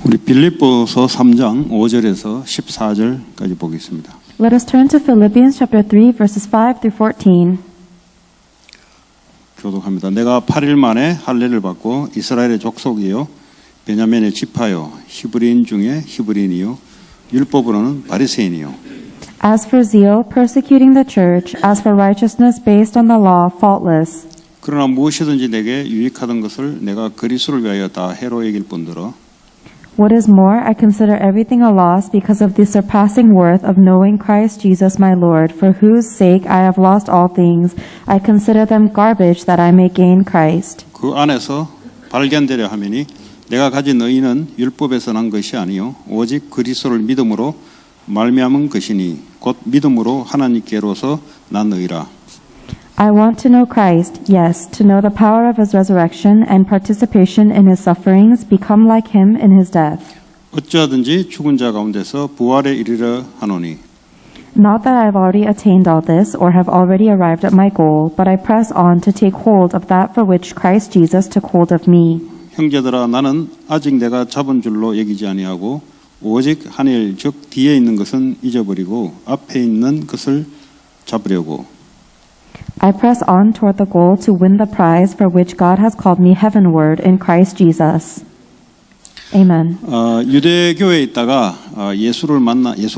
우리 빌립보서 3장 5절에서 14절까지 보겠습니다. Let us turn to Philippians chapter 3 verses 5 through 14. 교독합니다. 내가 8일 만에 할례를 받고 이스라엘의 족속이요 베냐민의 지파요 히브리인 중에 히브리인이요 율법으로는 바리새인이요. As for zeal, persecuting the church; as for righteousness based on the law, faultless. 그러나 무엇이든지 내게 유익하던 것을 내가 그리스도를 위하여 다 해로 여길 뿐더러 What is more, I consider everything a loss because of the surpassing worth of knowing Christ Jesus my Lord, for whose sake I have lost all things. I consider them garbage that I may gain Christ. 그 안에서 발견되려 하매니 내가 가진 의는 율법에서 난 것이 아니요 오직 그리스도를 믿음으로 말미암은 것이니 곧 믿음으로 하나님께로서 난 의라. I want to know Christ, yes, to know the power of his resurrection and participation in his sufferings, become like him in his death. 어찌하든지 죽은 자 가운데서 부활에 이르려 하노니 Not that I have already attained all this or have already arrived at my goal, but I press on to take hold of that for which Christ Jesus took hold of me. 형제들아 나는 아직 내가 잡은 줄로 여기지 아니하고 오직 한 일 즉 뒤에 있는 것은 잊어버리고 앞에 있는 것을 잡으려고 I press on toward the goal to win the prize for which God has called me heavenward in Christ Jesus. Amen. 유대교회에 있다가 예수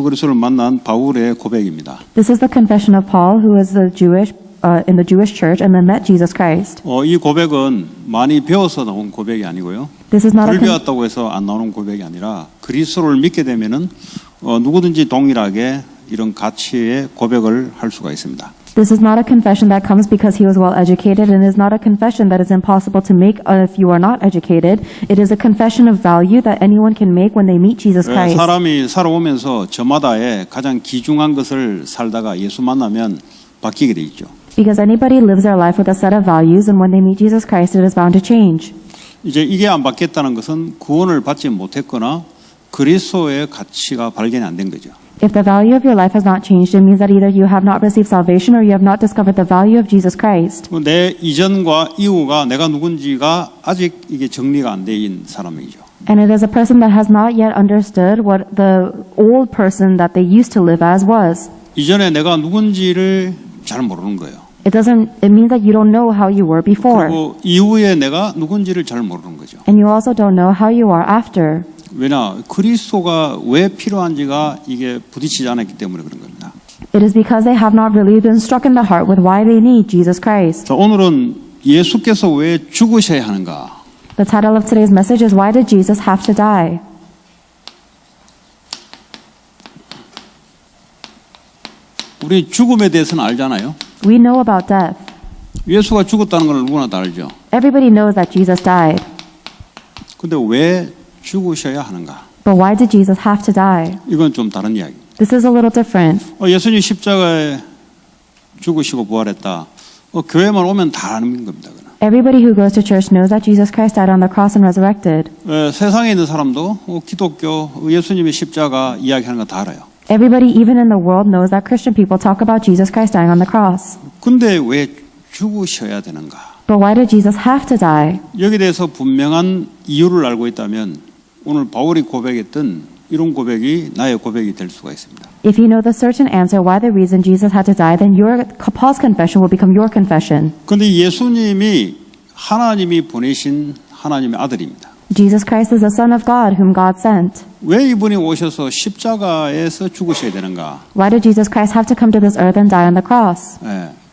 그리스도를 만난 바울의 고백입니다. This is the confession of Paul, who is in the Jewish church and then met Jesus Christ. 이 고백은 많이 배워서 나온 고백이 아니고요. This is not 덜 배웠다고 해서 안 나오는 고백이 아니라 그리스도를 믿게 되면은 누구든지 동일하게 이런 가치의 고백을 할 수가 있습니다. This is not a confession that comes because he was well educated, and is not a confession that is impossible to make if you are not educated. It is a confession of value that anyone can make when they meet Jesus Christ. 사람이 살아오면서 저마다의 가장 귀중한 것을 살다가 예수 만나면 바뀌게 돼 있죠. Because anybody lives their life with a set of values, and when they meet Jesus Christ, it is bound to change. 이제 이게 안 바뀌었다는 것은 구원을 받지 못했거나 그리스도의 가치가 발견이 안 된 거죠. If the value of your life has not changed, it means that either you have not received salvation or you have not discovered the value of Jesus Christ. 내 이전과 이후가 내가 누군지가 아직 이게 정리가 안 된 사람이죠. And it is a person that has not yet understood what the old person that they used to live as was. 이전에 내가 누군지를 잘 모르는 거예요. It means that you don't know how you were before. 그리고 이후에 내가 누군지를 잘 모르는 거죠. And you also don't know how you are after. 왜냐? 그리스도가 왜 필요한지가 이게 부딪히지 않았기 때문에 그런 겁니다. It is because they have not really been struck in the heart with why they need Jesus Christ. 자, 오늘은 예수께서 왜 죽으셔야 하는가? The title of today's message is Why Did Jesus Have to Die? 우리 죽음에 대해서는 알잖아요. We know about death. 예수가 죽었다는 걸 누구나 다 알죠. Everybody knows that Jesus died. 근데 왜 죽으셔야 하는가? But why did Jesus have to die? 이건 좀 다른 이야기. This is a little different. 예수님 십자가에 죽으시고 부활했다. 교회만 오면 다 아는 겁니다. 그건. Everybody who goes to church knows that Jesus Christ died on the cross and resurrected. 세상에 있는 사람도 기독교 예수님의 십자가 이야기하는 거 다 알아요. Everybody, even in the world, knows that Christian people talk about Jesus Christ dying on the cross. 근데 왜 죽으셔야 되는가? But why did Jesus have to die? 여기에 대해서 분명한 이유를 알고 있다면 오늘 바울이 고백했던 이런 고백이 나의 고백이 될 수가 있습니다. If you know the certain answer why the reason Jesus had to die, then Paul's confession will become your confession. 근데 예수님이 하나님이 보내신 하나님의 아들입니다. Jesus Christ is the Son of God whom God sent. 왜 이분이 오셔서 십자가에서 죽으셔야 되는가? Why did Jesus Christ have to come to this earth and die on the cross?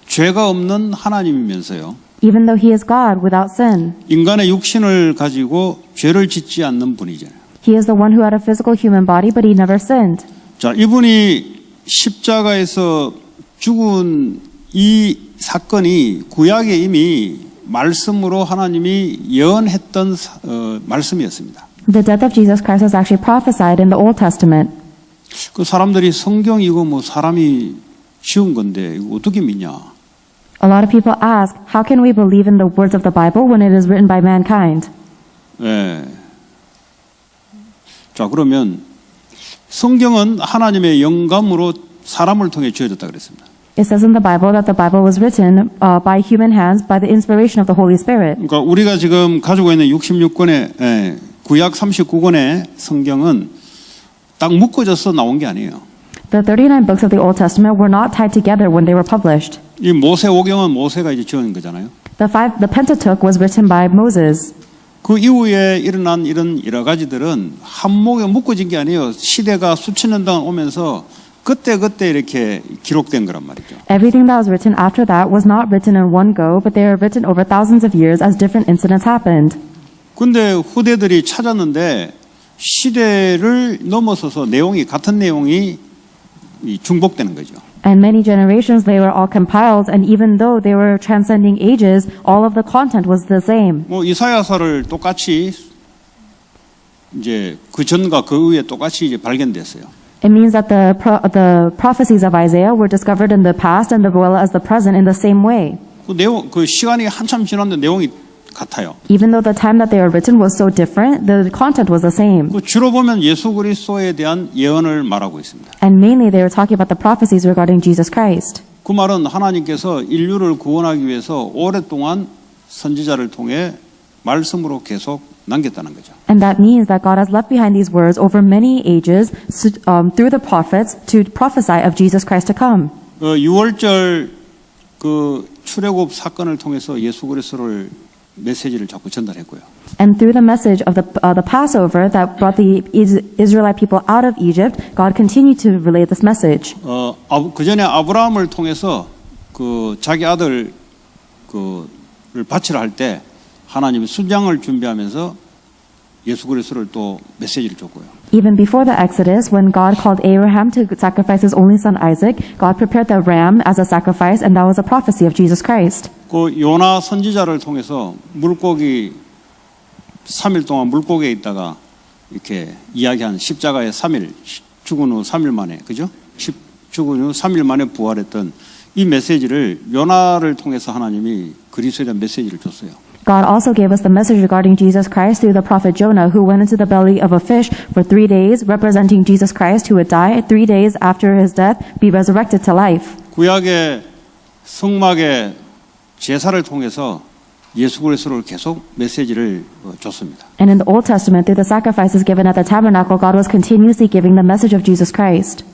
죄가 없는 하나님이면서요. Even though he is God without sin. 인간의 육신을 가지고 죄를 짓지 않는 분이잖아요. He is the one who had a physical human body, but he never sinned. 자, 이분이 십자가에서 죽은 이 사건이 구약에 이미 말씀으로 하나님이 예언했던 말씀이었습니다. The death of Jesus Christ was actually prophesied in the Old Testament. 그 사람들이 성경 이거 뭐 사람이 지은 건데 이거 어떻게 믿냐? A lot of people ask, how can we believe in the words of the Bible when it is written by mankind? 자, 그러면 성경은 하나님의 영감으로 사람을 통해 지어졌다 그랬습니다. It says in the Bible that the Bible was written by human hands by the inspiration of the Holy Spirit. 그러니까 우리가 지금 가지고 있는 66권의 구약 39권의 성경은 딱 묶어져서 나온 게 아니에요. The 39 books of the Old Testament were not tied together when they were published. 이 모세오경은 모세가 이제 지은 거잖아요. The Pentateuch was written by Moses. 그 이후에 일어난 이런 여러 가지들은 한 목에 묶어진 게 아니에요. 시대가 수천 년 동안 오면서 그때 이렇게 기록된 거란 말이죠. Everything that was written after that was not written in one go, but they were written over thousands of years as different incidents happened. 근데 후대들이 찾았는데 시대를 넘어서서 같은 내용이 중복되는 거죠. And many generations they were all compiled, and even though they were transcending ages, all of the content was the same. 뭐 이사야서를 똑같이 이제 그 전과 그 후에 똑같이 이제 발견됐어요. It means that the prophecies of Isaiah were discovered in the past and as well as the present in the same way. 그 시간이 한참 지났는데 내용이 같아요. Even though the time that they were written was so different, the content was the same. 주로 보면 예수 그리스도에 대한 예언을 말하고 있습니다. And mainly they were talking about the prophecies regarding Jesus Christ. 그 말은 하나님께서 인류를 구원하기 위해서 오랫동안 선지자를 통해 말씀으로 계속 남겼다는 거죠. And that means that God has left behind these words over many ages through the prophets to prophesy of Jesus Christ to come. 6월절 그 출애굽 사건을 통해서 예수 그리스도를 메시지를 자꾸 전달했고요. And through the message of the Passover that brought the Israelite people out of Egypt, God continued to relay this message. 그 전에 아브라함을 통해서 그 자기 아들 그를 바치라 할 때 하나님이 순장을 준비하면서 예수 그리스도를 또 메시지를 줬고요. Even before the Exodus, when God called Abraham to sacrifice his only son Isaac, God prepared the ram as a sacrifice, and that was a prophecy of Jesus Christ. 그 요나 선지자를 통해서 물고기 3일 동안 물고기에 있다가 이렇게 이야기한 십자가에 3일 죽은 후 3일 만에 그죠? 죽은 후 3일 만에 부활했던 이 메시지를 요나를 통해서 하나님이 그리스도에 대한 메시지를 줬어요. God also gave us the message regarding Jesus Christ through the prophet Jonah, who went into the belly of a fish for 3 days, representing Jesus Christ, who would die 3 days after his death, be resurrected to life. 구약의 성막의 제사를 통해서 예수 그리스도를 계속 메시지를 줬습니다. And in the Old Testament, through the sacrifices given at the tabernacle, God was continuously giving the message of Jesus Christ.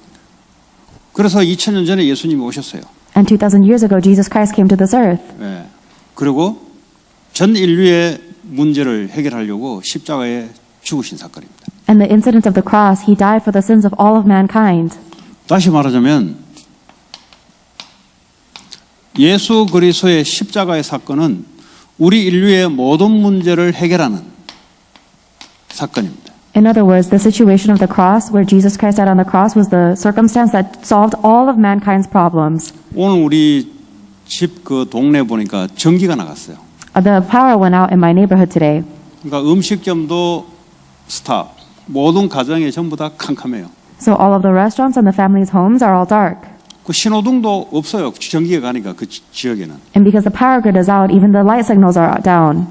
그래서 2000년 전에 예수님이 오셨어요. And 2,000 years ago, Jesus Christ came to this earth. 네. 그리고 전 인류의 문제를 해결하려고 십자가에 죽으신 사건입니다. And the incident of the cross, he died for the sins of all of mankind. 다시 말하자면 예수 그리스도의 십자가의 사건은 우리 인류의 모든 문제를 해결하는 사건입니다. In other words, the situation of the cross, where Jesus Christ died on the cross, was the circumstance that solved all of mankind's problems. 오늘 우리 집 그 동네 보니까 전기가 나갔어요. The power went out in my neighborhood today. 그러니까 음식점도 스탑, 모든 가정이 전부 다 캄캄해요. So all of the restaurants and the families' homes are all dark. 그 신호등도 없어요. 전기가 가니까 그 지역에는. And because the power grid is out, even the light signals are down.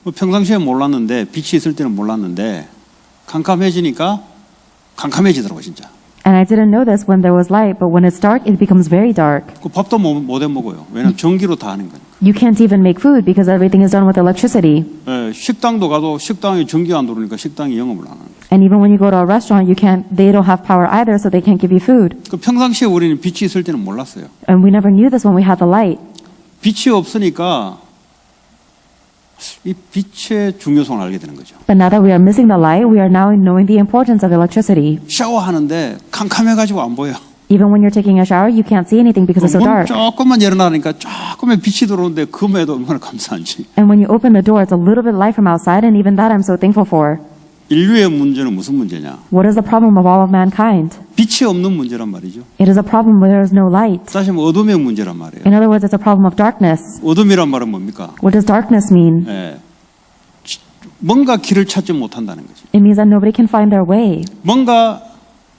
평상시에 몰랐는데 빛이 있을 때는 몰랐는데 캄캄해지니까 캄캄해지더라고 진짜. And I didn't know this when there was light, but when it's dark, it becomes very dark. 그 밥도 못 해 먹어요. 왜냐면 전기로 다 하는 거니까. You can't even make food because everything is done with electricity. 예, 식당도 가도 식당에 전기가 안 들어오니까 식당이 영업을 안 하는 거예요. And even when you go to a restaurant, they don't have power either, so they can't give you food. 그 평상시에 우리는 빛이 있을 때는 몰랐어요. And we never knew this when we had the light. 빛이 없으니까 이 빛의 중요성을 알게 되는 거죠. But now that we are missing the light, we are now knowing the importance of electricity. 샤워하는데 캄캄해가지고 안 보여. Even when you're taking a shower, you can't see anything because it's so 문 dark. 조금만 열어놔니까 조금의 빛이 들어오는데 그럼에도 얼마나 감사한지. And when you open the door, it's a little bit light from outside, and even that I'm so thankful for. 인류의 문제는 무슨 문제냐? What is the problem of all of mankind? 빛이 없는 문제란 말이죠. It is a problem where there is no light. 다시 말하면 어둠의 문제란 말이에요. In other words, it's a problem of darkness. 어둠이란 말은 뭡니까? What does darkness mean? 예, 뭔가 길을 찾지 못한다는 거죠. It means that nobody can find their way. 뭔가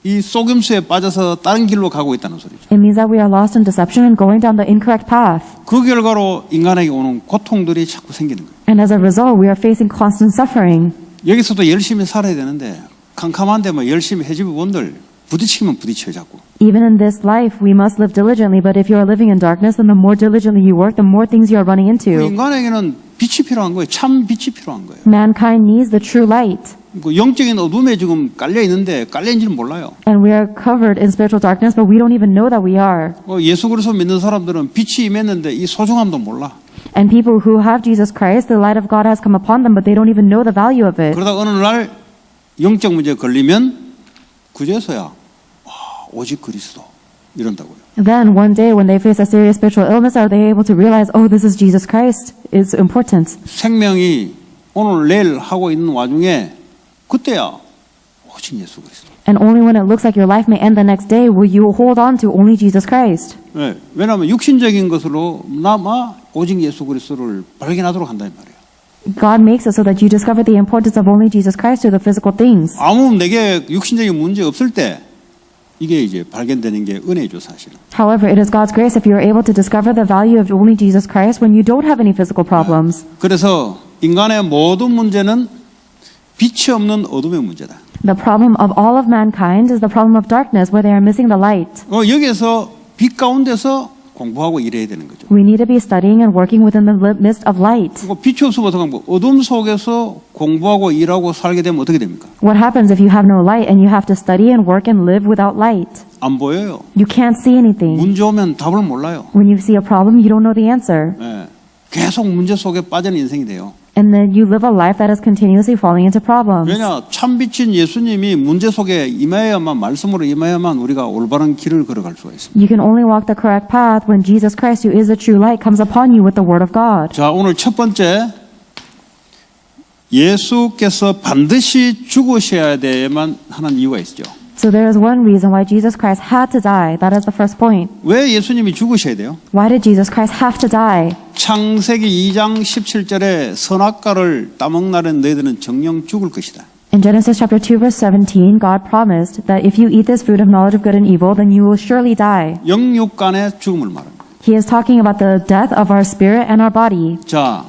이 속임수에 빠져서 다른 길로 가고 있다는 소리죠. It means that we are lost in deception and going down the incorrect path. 그 결과로 인간에게 오는 고통들이 자꾸 생기는 거예요. And as a result, we are facing constant suffering. 여기서도 열심히 살아야 되는데 캄캄한데 뭐 열심히 해집어본들 부딪히면 부딪혀요 자꾸. Even in this life, we must live diligently, but if you are living in darkness, then the more diligently you work, the more things you are running into. 인간에게는 빛이 필요한 거예요. 참 빛이 필요한 거예요. Mankind needs the true light. 그 영적인 어둠에 지금 깔려 있는데 깔려있는지는 몰라요. And we are covered in spiritual darkness, but we don't even know that we are. 예수 그리스도 믿는 사람들은 빛이 임했는데 이 소중함도 몰라. And people who have Jesus Christ, the light of God has come upon them, but they don't even know the value of it. 그러다 어느 날 영적 문제에 걸리면 그제서야 오직 그리스도 이런다고요. Then one day when they face a serious spiritual illness, are they able to realize, oh, this is Jesus Christ? It's important. 생명이 오늘 내일 하고 있는 와중에 그때야 오직 예수 그리스도. And only when it looks like your life may end the next day will you hold on to only Jesus Christ. 네, 왜냐하면 육신적인 것으로 남아 오직 예수 그리스도를 발견하도록 한다는 말이에요. God makes it so that you discover the importance of only Jesus Christ to the physical things. 아무 내게 육신적인 문제 없을 때 이게 이제 발견되는 게 은혜죠, 사실은. However, it is God's grace if you are able to discover the value of only Jesus Christ when you don't have any physical problems. 그래서 인간의 모든 문제는 빛이 없는 어둠의 문제다. The problem of all of mankind is the problem of darkness where they are missing the light. 여기에서 빛 가운데서 공부하고 일해야 되는 거죠. We need to be studying and working within the midst of light. 빛이 없으면 어떡하면 어둠 속에서 공부하고 일하고 살게 되면 어떻게 됩니까? What happens if you have no light and you have to study and work and live without light? 안 보여요. You can't see anything. 문제 오면 답을 몰라요. When you see a problem, you don't know the answer. 예, 계속 문제 속에 빠지는 인생이 돼요. And then you live a life that is continuously falling into problems. 왜냐? 참빛인 예수님이 문제 속에 임해야만, 말씀으로 임해야만 우리가 올바른 길을 걸어갈 수가 있습니다. You can only walk the correct path when Jesus Christ, who is the true light, comes upon you with the word of God. 자, 오늘 첫 번째, 예수께서 반드시 죽으셔야 돼야만 하는 이유가 있죠. So there is one reason why Jesus Christ had to die. That is the first point. 왜 예수님이 죽으셔야 돼요? Why did Jesus Christ have to die? 창세기 2장 17절에 선악과를 따먹나는 너희들은 정녕 죽을 것이다. In Genesis chapter 2 verse 17, God promised that if you eat this fruit of knowledge of good and evil, then you will surely die. 영육 간의 죽음을 말합니다. He is talking about the death of our spirit and our body. 자,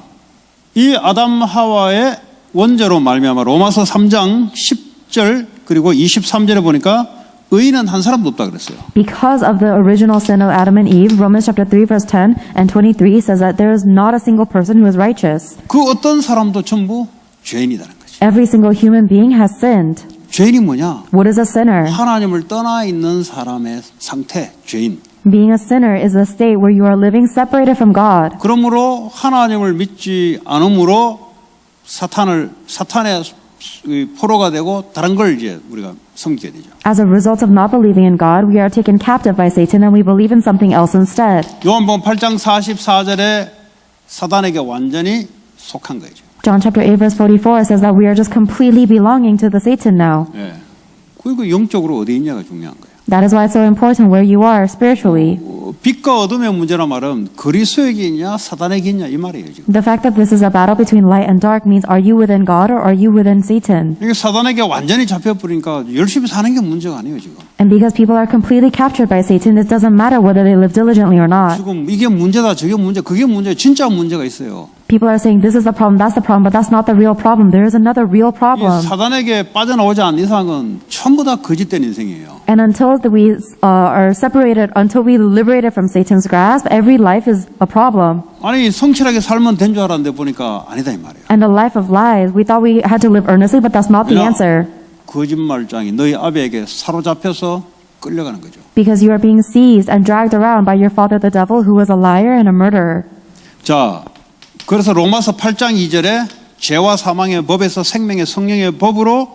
이 아담 하와의 원죄로 말미암아 로마서 3장 10절 그리고 23절에 보니까 의인은 한 사람도 없다 그랬어요. Because of the original sin of Adam and Eve, Romans chapter 3 verse 10 and 23 says that there is not a single person who is righteous. 그 어떤 사람도 전부 죄인이라는 거죠. Every single human being has sinned. 죄인이 뭐냐? What is a sinner? 하나님을 떠나 있는 사람의 상태, 죄인. Being a sinner is a state where you are living separated from God. 그러므로 하나님을 믿지 않음으로 사탄의 포로가 되고 다른 걸 이제 우리가 섬기게 되죠. As a result of not believing in God, we are taken captive by Satan and we believe in something else instead. 요한복음 8장 44절에 사단에게 완전히 속한 거죠. John chapter 8 verse 44 says that we are just completely belonging to the Satan now. 예. 그리고 영적으로 어디 있냐가 중요한 거예요. That is why it's so important where you are spiritually. 빛과 어둠의 문제란 말은 그리스도에게 있냐 사단에게 있냐 이 말이에요 지금. The fact that this is a battle between light and dark means are you within God or are you within Satan? 이게 사단에게 완전히 잡혀버리니까 열심히 사는 게 문제가 아니에요 지금. And because people are completely captured by Satan, it doesn't matter whether they live diligently or not. 지금 이게 문제다 저게 문제 그게 문제 진짜 문제가 있어요. People are saying this is the problem, that's the problem, but that's not the real problem. There is another real 이 problem. 사단에게 빠져나오지 않는 이상은 전부 다 거짓된 인생이에요. And until we are separated, until we liberated from Satan's grasp, every life is a problem. 아니 성실하게 살면 된 줄 알았는데 보니까 아니다 이 말이에요. And the life of lies, we thought we had to live earnestly, but that's not the answer. 거짓말장이 너희 아버지에게 사로잡혀서 끌려가는 거죠. Because you are being seized and dragged around by your father the devil, who is a liar and a murderer. 자, 그래서 로마서 8장 2절에 죄와 사망의 법에서 생명의 성령의 법으로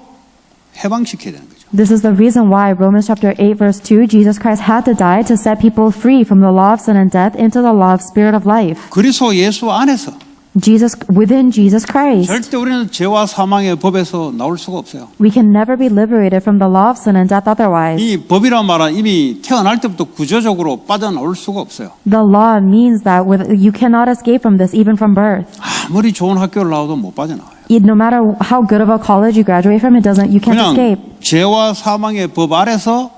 해방시켜야 되는 거죠. This is the reason why Romans chapter 8 verse 2, Jesus Christ had to die to set people free from the law of sin and death into the law of spirit of life. 그리스도 예수 안에서 Within Jesus Christ. 절대 우리는 죄와 사망의 법에서 나올 수가 없어요. We can never be liberated from the law of sin and death otherwise. 이 법이란 말은 이미 태어날 때부터 구조적으로 빠져나올 수가 없어요. The law means that you cannot escape from this even from birth. 아무리 좋은 학교를 나와도 못 빠져나와요. No matter how good of a college you graduate from, you can't 그냥 escape. 죄와 사망의 법 아래서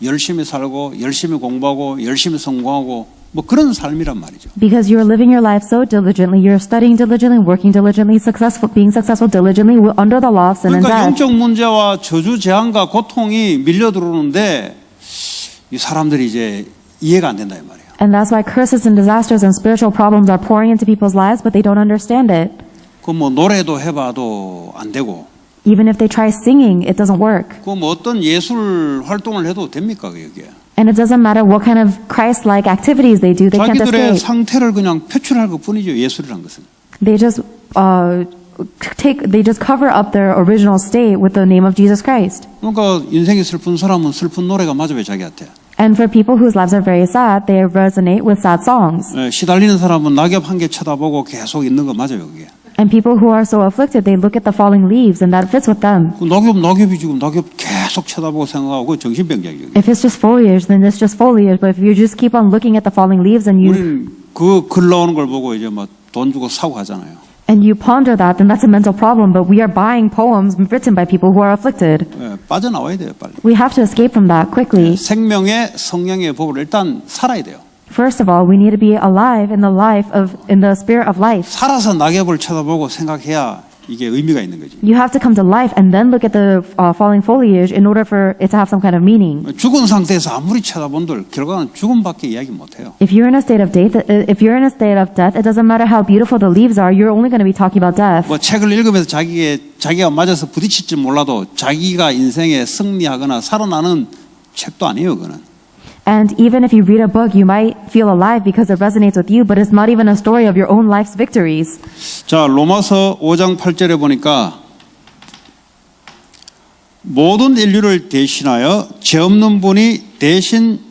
열심히 살고 열심히 공부하고 열심히 성공하고 뭐 그런 삶이란 말이죠. Because you're living your life so diligently, you're studying diligently, working diligently, being successful diligently under the law of sin and 그러니까 death. 영적 문제와 저주 재앙과 고통이 밀려 들어오는데 이 사람들이 이제 이해가 안 된다 이 말이에요. And that's why curses and disasters and spiritual problems are pouring into people's lives, but they don't understand it. 그 뭐 노래도 해봐도 안 되고, Even if they try singing, it doesn't work. 그 뭐 어떤 예술 활동을 해도 됩니까, 그게? And it doesn't matter what kind of Christ-like activities they do, they can't 자기들의 escape. 상태를 그냥 표출할 것뿐이죠, 예술이란 것은. They just they just cover up their original state with the name of Jesus Christ. 그러니까 인생이 슬픈 사람은 슬픈 노래가 맞아 왜 자기한테. And for people whose lives are very sad, they resonate with sad songs. 시달리는 사람은 낙엽 한 개 쳐다보고 계속 있는 거 맞아요, 그게. And people who are so afflicted, they look at the falling leaves and that fits with them. 그 낙엽이 지금 낙엽 계속 쳐다보고 생각하고 정신병자예요. If it's just foliage, then it's just foliage. But if you just keep on looking at the falling leaves and you 우리는 그 글 나오는 걸 보고 이제 막 돈 주고 사고 하잖아요. ponder that, then that's a mental problem. But we are buying poems written by people who are afflicted. 빠져나와야 돼요, 빨리. We have to escape from that quickly. 생명의 성령의 법을 일단 살아야 돼요. First of all, we need to be alive in the spirit of life. 살아서 낙엽을 쳐다보고 생각해야 이게 의미가 있는 거지. You have to come to life and then look at the falling foliage in order for it to have some kind of meaning. 죽은 상태에서 아무리 쳐다본들 결과는 죽음밖에 이야기 못 해요. If you're in a state of death, it doesn't matter how beautiful the leaves are. You're only going to be talking about death. 뭐 책을 읽으면서 자기가 맞아서 부딪힐지 몰라도 자기가 인생에 승리하거나 살아나는 책도 아니에요, 그거는. And even if you read a book, you might feel alive because it resonates with you, but it's not even a story of your own life's victories. 자, 로마서 5장 8절에 보니까 모든 인류를 대신하여 죄 없는 분이 대신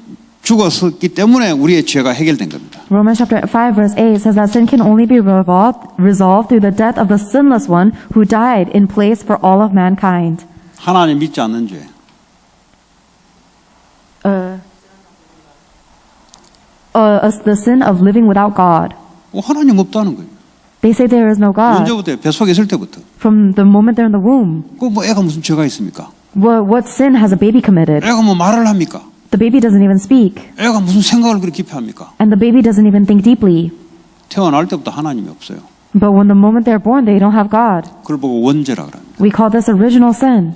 죽었기 때문에 우리의 죄가 해결된 겁니다. Romans chapter 5 verse 8 says that sin can only be resolved through the death of the sinless one who died in place for all of mankind. 하나님 믿지 않는 죄. The sin of living without God. 하나님 없다는 거예요. They say there is no God 언제부터? 뱃속에 있을 때부터. from the moment they're in the womb. 뭐 애가 무슨 죄가 있습니까? What sin has a baby committed? 애가 뭐 말을 합니까? The baby doesn't even speak, 애가 무슨 생각을 그렇게 깊이 합니까? and the baby doesn't even think deeply. 태어날 때부터 하나님이 없어요. But when the moment they're born, they don't have God. 그걸 보고 원죄라 그럽니다. We call this original sin.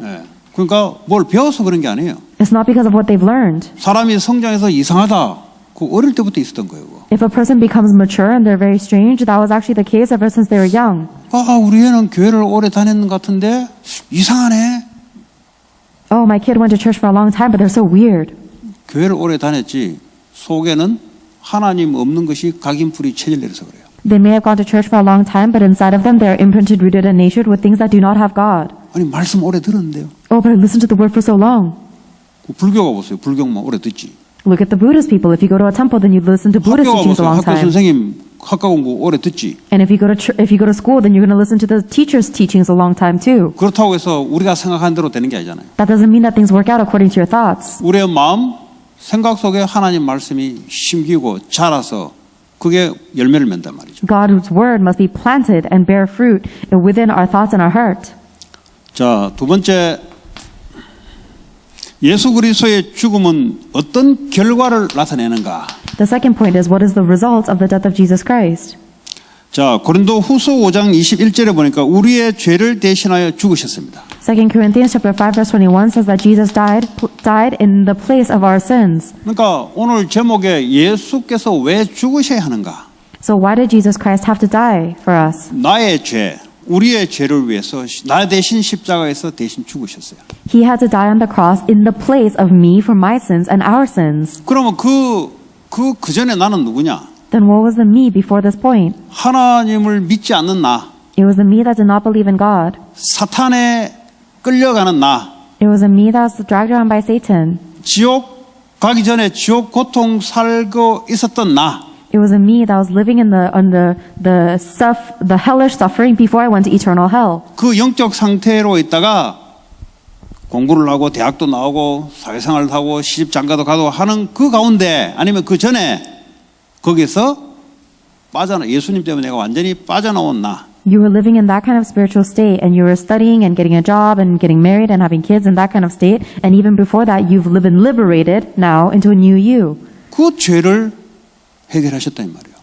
그러니까 뭘 배워서 그런 게 아니에요. It's not because of what they've learned. 사람이 성장해서 이상하다. 그 어릴 때부터 있었던 거예요. 그거. If a person becomes mature and they're very strange, that was actually the case ever since they were young. 우리 애는 교회를 오래 다녔는 것 같은데 이상하네. Oh, my kid went to church for a long time, but they're so weird. 교회를 오래 다녔지 속에는 하나님 없는 것이 각인풀이 체질내려서 그래요. They may have gone to church for a long time, but inside of them they're imprinted, rooted, and natured with things that do not have God. 아니 말씀 오래 들었는데요. Oh, but I listened to the word for so long. 불교가 보세요. 불교만 오래 듣지. Look at the Buddhist people. If you go to a temple, then you listen to Buddhist 학교가 teachings a 보세요. long 학교 time. 선생님 학과 공부 오래 듣지. And if you go to school, then you're going to listen to the teacher's teachings a long time too. 그렇다고 해서 우리가 생각한 대로 되는 게 아니잖아요. That doesn't mean that things work out according to your thoughts. 우리의 마음, 생각 속에 하나님 말씀이 심기고 자라서 그게 열매를 맺단 말이죠. God's word must be planted and bear fruit within our thoughts and our heart. 자, 두 번째, 예수 그리스도의 죽음은 어떤 결과를 나타내는가? The second point is, what is the result of the death of Jesus Christ? 자, 고린도 후서 5장 21절에 보니까 우리의 죄를 대신하여 죽으셨습니다. 2 Corinthians chapter 5 verse 21 says that Jesus died in the place of our sins. 그러니까 오늘 제목에 예수께서 왜 죽으셔야 하는가? So why did Jesus Christ have to die for us? 나의 죄, 우리의 죄를 위해서 나 대신 십자가에서 대신 죽으셨어요. He had to die on the cross in the place of me for my sins and our sins. 그러면 그 전에 나는 누구냐? Then what was the me before this point? 하나님을 믿지 않는 나, It was the me that did not believe in God. 사탄에 끌려가는 나, It was a me that was dragged around by Satan. 지옥 가기 전에 지옥 고통 살고 있었던 나. It was a me that was living in the hellish suffering before I went to eternal hell. 그 영적 상태로 있다가 공부를 하고 대학도 나오고 사회생활도 하고 시집 장가도 가도 하는 그 가운데 아니면 그 전에 거기서 예수님 때문에 내가 완전히 빠져나온 나. You were living in that kind of spiritual state, and you were studying and getting a job and getting married and having kids in that kind of state. And even before that, you've been liberated now into a new you. 그 죄를 해결하셨다 이 말이에요.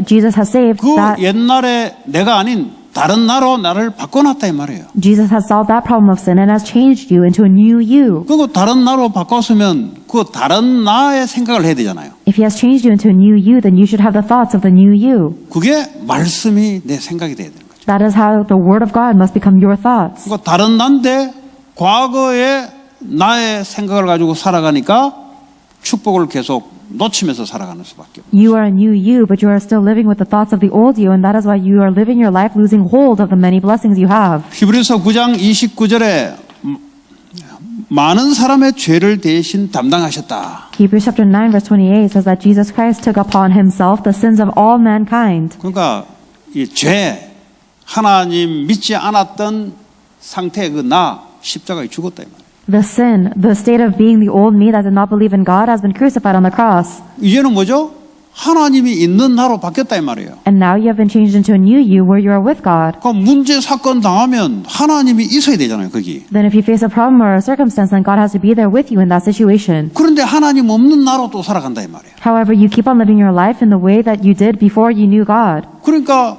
Jesus has saved 그 that. 옛날에 내가 아닌 다른 나로 나를 바꿔놨다 이 말이에요. Jesus has solved that problem of sin and has changed you into a new you. 그리고 다른 나로 바꿨으면 그 다른 나의 생각을 해야 되잖아요. If he has changed you into a new you, then you should have the thoughts of the new you. 그게 말씀이 내 생각이 돼야 되는 거죠. That is how the word of God must become your thoughts. 그러니까 다른 나인데 과거의 나의 생각을 가지고 살아가니까 축복을 계속 놓치면서 살아가는 수밖에 없어요. You are a new you, but you are still living with the thoughts of the old you, and that is why you are living your life losing hold of the many blessings you have. 히브리서 9장 29절에 많은 사람의 죄를 대신 담당하셨다. Hebrews chapter 9 verse 28 says that Jesus Christ took upon himself the sins of all mankind. 그러니까 이 죄, 하나님 믿지 않았던 상태의 그 나 십자가에 죽었다 이 말이에요. The sin, the state of being the old me that did not believe in God has been crucified on the cross. 이제는 뭐죠? 하나님이 있는 나로 바뀌었다 이 말이에요. And now you have been changed into a new you where you are with God. 그러니까 문제 사건 당하면 하나님이 있어야 되잖아요, 거기. Then if you face a problem or a circumstance, then God has to be there with you in that situation. 그런데 하나님 없는 나로 또 살아간다 이 말이에요. However, you keep on living your life in the way that you did before you knew God. 그러니까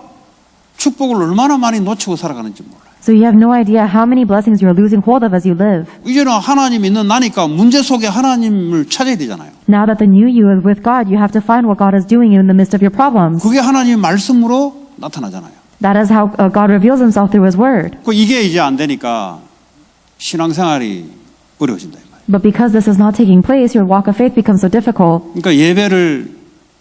축복을 얼마나 많이 놓치고 살아가는지 몰라요. So you have no idea how many blessings you are losing hold of as you live. 이제는 하나님 있는 나니까 문제 속에 하나님을 찾아야 되잖아요. Now that the new you is with God, you have to find what God is doing in the midst of your problems. 그게 하나님의 말씀으로 나타나잖아요. That is how God reveals himself through his word. 이게 이제 안 되니까 신앙생활이 어려워진다 이 말이에요. But because this is not taking place, your walk of faith becomes so difficult. 그러니까 예배를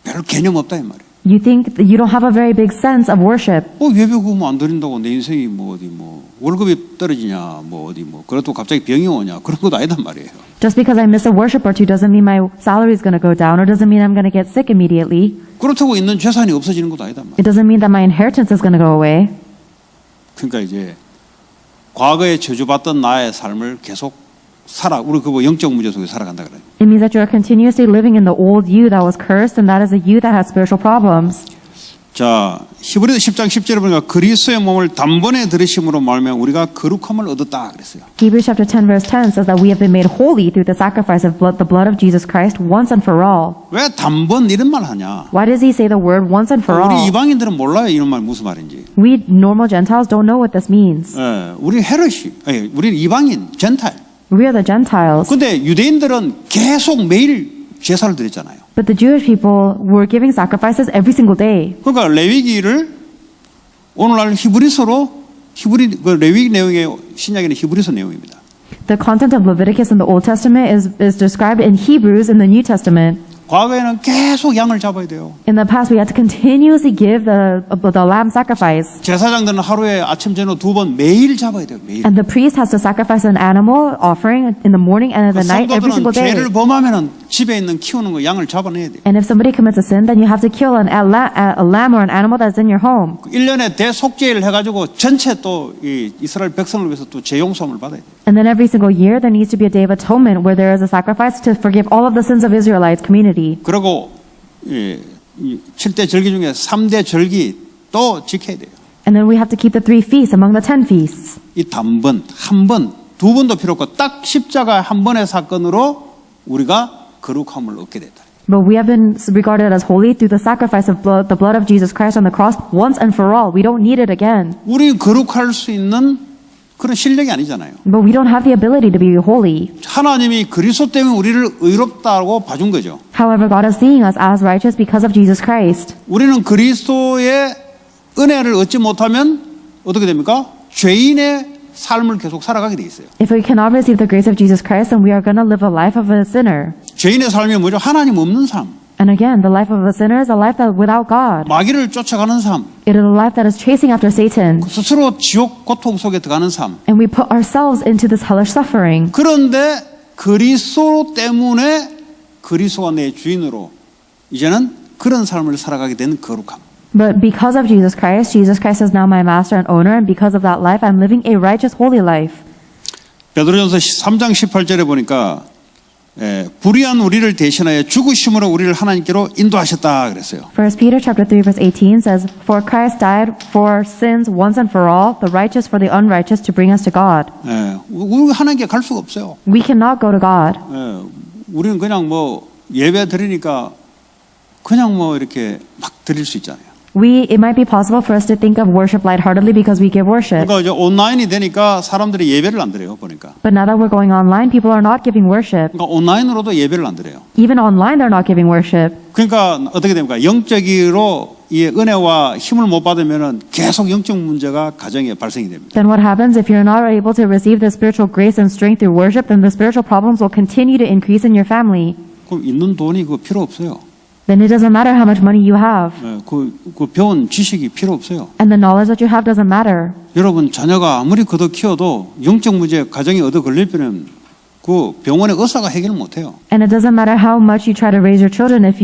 별 개념 없다 이 말이에요. You think that you don't have a very big sense of worship. 예배 그거 안 드린다고 내 인생이 뭐 어디 뭐 월급이 떨어지냐 뭐 어디 뭐 그렇다고 갑자기 병이 오냐 그런 것도 아니단 말이에요. Just because I miss a worship or two doesn't mean my salary is going to go down or doesn't mean I'm going to get sick immediately. 그렇다고 있는 재산이 없어지는 것도 아니단 말이에요. It doesn't mean that my inheritance is going to go away. 그러니까 이제 과거에 저주받던 나의 삶을 계속 우리 그거 영적 문제 속에 살아간다 그래요. It means that you are continuously living in the old you that was cursed, and that is a you that has spiritual problems. 자, 히브리서 10장 10절에 보니까 그리스도의 몸을 단번에 들으심으로 말하면 우리가 거룩함을 얻었다 그랬어요. Hebrews chapter 10 verse 10 says that we have been made holy through the sacrifice of the blood of Jesus Christ once and for all. 왜 단번 이런 말 하냐? Why does he say the word once and for 우리 all? 이방인들은 몰라요 이런 말 무슨 말인지. We normal Gentiles don't know what this means. 우리 헤롯이, 우리는 이방인, 젠탈. We are the Gentiles. 근데 유대인들은 계속 매일 제사를 드렸잖아요. But the Jewish people were giving sacrifices every single day. 그러니까 레위기를 오늘날 그 레위기 내용의 신약에는 히브리서 내용입니다. The content of Leviticus in the Old Testament is described in Hebrews in the New Testament. 과거에는 계속 양을 잡아야 돼요. In the past, we had to continuously give the lamb sacrifice. 제사장들은 하루에 아침 저녁 2번 매일 잡아야 돼요. 매일. And the priest has to sacrifice an animal offering in the morning and in the night every single 성도들은 day. 죄를 범하면은 집에 있는 키우는 거 양을 잡아내야 돼요. And if somebody commits a sin, then you have to kill a lamb or an animal that's in your home. 1년에 대속죄를 해가지고 전체 또 이 이스라엘 백성을 위해서 또 죄용서함을 받아야 돼요. And then every single year, there needs to be a day of atonement where there is a sacrifice to forgive all of the sins of Israelites community. 그리고 7대 절기 중에 3대 절기 또 지켜야 돼요. And then we have to keep the 3 feasts among the 10 feasts. 이 단번, 한 번, 두 번도 필요 없고 딱 십자가 한 번의 사건으로 우리가 거룩함을 얻게 됐다. But we have been regarded as holy through the sacrifice of the blood of Jesus Christ on the cross once and for all. We don't need it again. 우리 거룩할 수 있는 그런 실력이 아니잖아요. But we don't have the ability to be holy. 하나님이 그리스도 때문에 우리를 의롭다고 봐준 거죠. However, God is seeing us as righteous because of Jesus Christ. 우리는 그리스도의 은혜를 얻지 못하면 어떻게 됩니까? 죄인의 삶을 계속 살아가게 돼 있어요. If we cannot receive the grace of Jesus Christ, then we are going to live a life of a sinner. 죄인의 삶이 뭐죠? 하나님 없는 삶. And again, the life of a sinner is a life that without God. 마귀를 쫓아가는 삶. It is a life that is chasing after Satan. 스스로 지옥 고통 속에 들어가는 삶. And we put ourselves into this hellish suffering. 그런데 그리스도 때문에 그리스도가 내 주인으로 이제는 그런 삶을 살아가게 된 거룩함. But because of Jesus Christ is now my master and owner, and because of that life, I'm living a righteous, holy life. 베드로전서 3장 18절에 보니까 불의한 우리를 대신하여 죽으심으로 우리를 하나님께로 인도하셨다 그랬어요. 1 Peter chapter 3 verse 18 says, For Christ died for sins once and for all, the righteous for the unrighteous, to bring us to God. 우리 하나님께 갈 수가 없어요. We cannot go to God. 우리는 그냥 뭐 예배 드리니까 그냥 뭐 이렇게 막 드릴 수 있잖아요. It might be possible for us to think of worship lightheartedly because we give worship. 그러니까 이제 온라인이 되니까 사람들이 예배를 안 드려요, 보니까. But now that we're going online, people are not giving worship. 그러니까 온라인으로도 예배를 안 드려요. Even online, they're not giving worship. 그러니까 어떻게 됩니까? 영적으로 이 은혜와 힘을 못 받으면은 계속 영적 문제가 가정에 발생이 됩니다. Then what happens if you're not able to receive the spiritual grace and strength through worship, then the spiritual problems will continue to increase in your family. 그럼 있는 돈이 그거 필요 없어요. Then it doesn't matter how much money you have. 예, 그 배운 지식이 필요 없어요. And the knowledge that you have doesn't matter. 여러분 자녀가 아무리 걷어 키워도 영적 문제 가정에 얻어 걸리면 그 병원의 의사가 해결 못 해요. And it doesn't matter how much you try to raise your children. If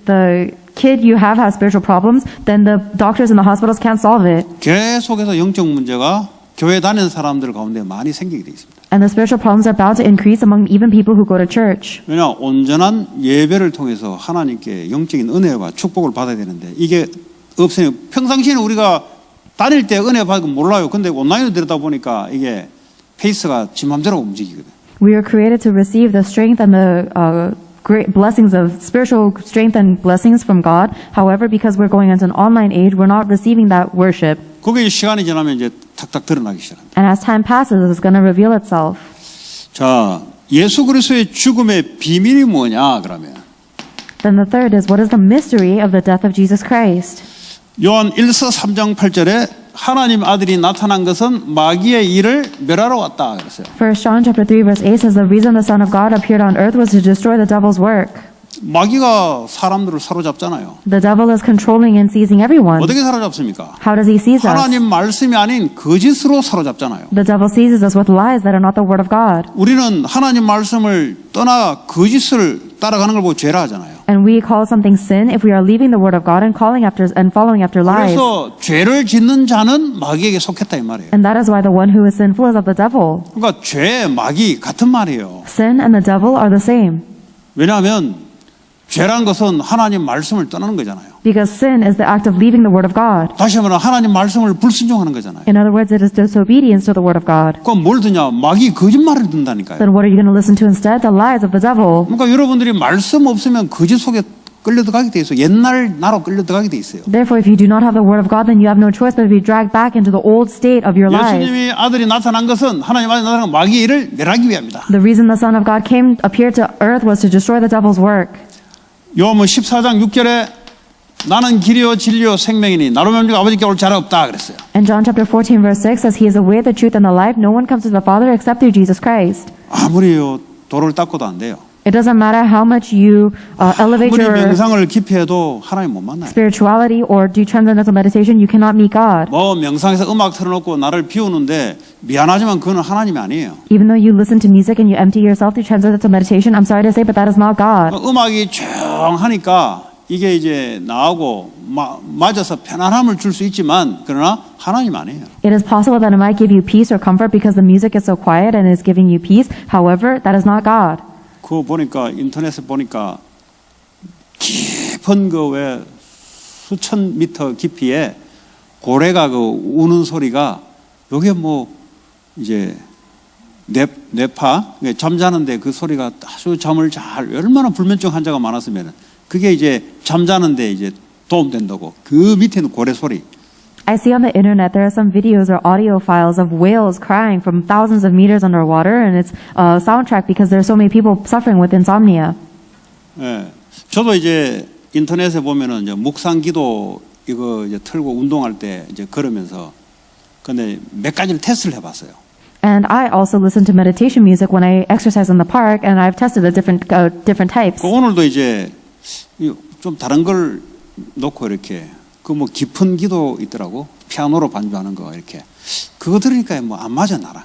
the kid you have has spiritual problems, then the doctors in the hospitals can't solve it. 계속해서 영적 문제가 교회 다니는 사람들 가운데 많이 생기게 돼 있습니다. And the spiritual problems are bound to increase among even people who go to church. 왜냐 온전한 예배를 통해서 하나님께 영적인 은혜와 축복을 받아야 되는데 이게 없으면 평상시에는 우리가 다닐 때 은혜 받고 몰라요. 근데 온라인으로 들다 보니까 이게 페이스가 지 맘대로 움직이거든. We are created to receive the strength and the great blessings of spiritual strength and blessings from God. However, because we're going into an online age, we're not receiving that worship. 그게 시간이 지나면 이제 탁탁 드러나기 시작합니다. And as time passes, it's going to reveal itself. 자, 예수 그리스도의 죽음의 비밀이 뭐냐 그러면 Then the third is, what is the mystery of the death of Jesus Christ? 요한 1서 3장 8절에 하나님 아들이 나타난 것은 마귀의 일을 멸하러 왔다 그랬어요. 1 John chapter 3 verse 8 says, the reason the Son of God appeared on earth was to destroy the devil's work. 마귀가 사람들을 사로잡잖아요. The devil is controlling and seizing everyone. 어떻게 사로잡습니까? How does he seize us? 하나님 말씀이 아닌 거짓으로 사로잡잖아요. The devil seizes us with lies that are not the word of God. 우리는 하나님 말씀을 떠나 거짓을 따라가는 걸 보고 죄라 하잖아요. And we call something sin if we are leaving the word of God and following after lies. 그래서 죄를 짓는 자는 마귀에게 속했다 이 말이에요. And that is why the one who is sinful is of the devil. 그러니까 죄, 마귀 같은 말이에요. Sin and the devil are the same. 왜냐하면 죄란 것은 하나님 말씀을 떠나는 거잖아요. Because sin is the act of leaving the word of God. 다시 말하면 하나님 말씀을 불순종하는 거잖아요. In other words, it is disobedience to the word of God. 그럼 뭘 듣냐? 마귀 거짓말을 듣는다니까요. Then what are you going to listen to instead? The lies of the devil. 그러니까 여러분들이 말씀 없으면 거짓 속에 끌려들어가게 돼 있어요. 옛날 나로 끌려들어가게 돼 있어요. Therefore, if you do not have the word of God, then you have no choice but to be dragged back into the old state of your lives. 예수님이 아들이 나타난 것은 하나님 아들이 나타난 마귀의 일을 멸하기 위함이다. The reason the Son of God appeared to earth was to destroy the devil's work. 요한복음 14장 6절에 나는 길이요 진리요 생명이니 나로 말미암아 아버지께 올 자가 없다 그랬어요. And John chapter 14 verse 6 says, He is the way, the truth, and the life. No one comes to the Father except through Jesus Christ. 아무리 도를 닦고도 안 돼요. It doesn't matter how much you elevate 아무리 your 명상을 깊이 해도 하나님 못 만나요. spirituality or do transcendental meditation, you cannot meet God. 뭐 명상에서 음악 틀어놓고 나를 비우는데 미안하지만 그건 하나님이 아니에요. Even though you listen to music and you empty yourself through transcendental meditation, I'm sorry to say, but that is not God. 음악이 조용하니까 이게 이제 나하고 맞아서 편안함을 줄 수 있지만 그러나 하나님 아니에요. It is possible that it might give you peace or comfort because the music is so quiet and is giving you peace. However, that is not God. 그거 보니까 인터넷에 보니까 깊은 그 왜 수천 미터 깊이에 고래가 그 우는 소리가 요게 뭐 이제 뇌파 잠자는데 그 소리가 아주 잠을 잘 얼마나 불면증 환자가 많았으면 그게 이제 잠자는데 이제 도움된다고 그 밑에는 고래 소리. I see on the internet there are some videos or audio files of whales crying from thousands of meters underwater, and it's a soundtrack because there are so many people suffering with insomnia. 예, 저도 이제 인터넷에 보면은 이제 묵상기도 이거 이제 틀고 운동할 때 이제 걸으면서 근데 몇 가지를 테스트를 해봤어요. And I also listen to meditation music when I exercise in the park, and I've tested the different types. 오늘도 이제 좀 다른 걸 놓고 이렇게 그 뭐 깊은 기도 있더라고 피아노로 반주하는 거 이렇게 그거 들으니까 뭐 안 맞아 나랑.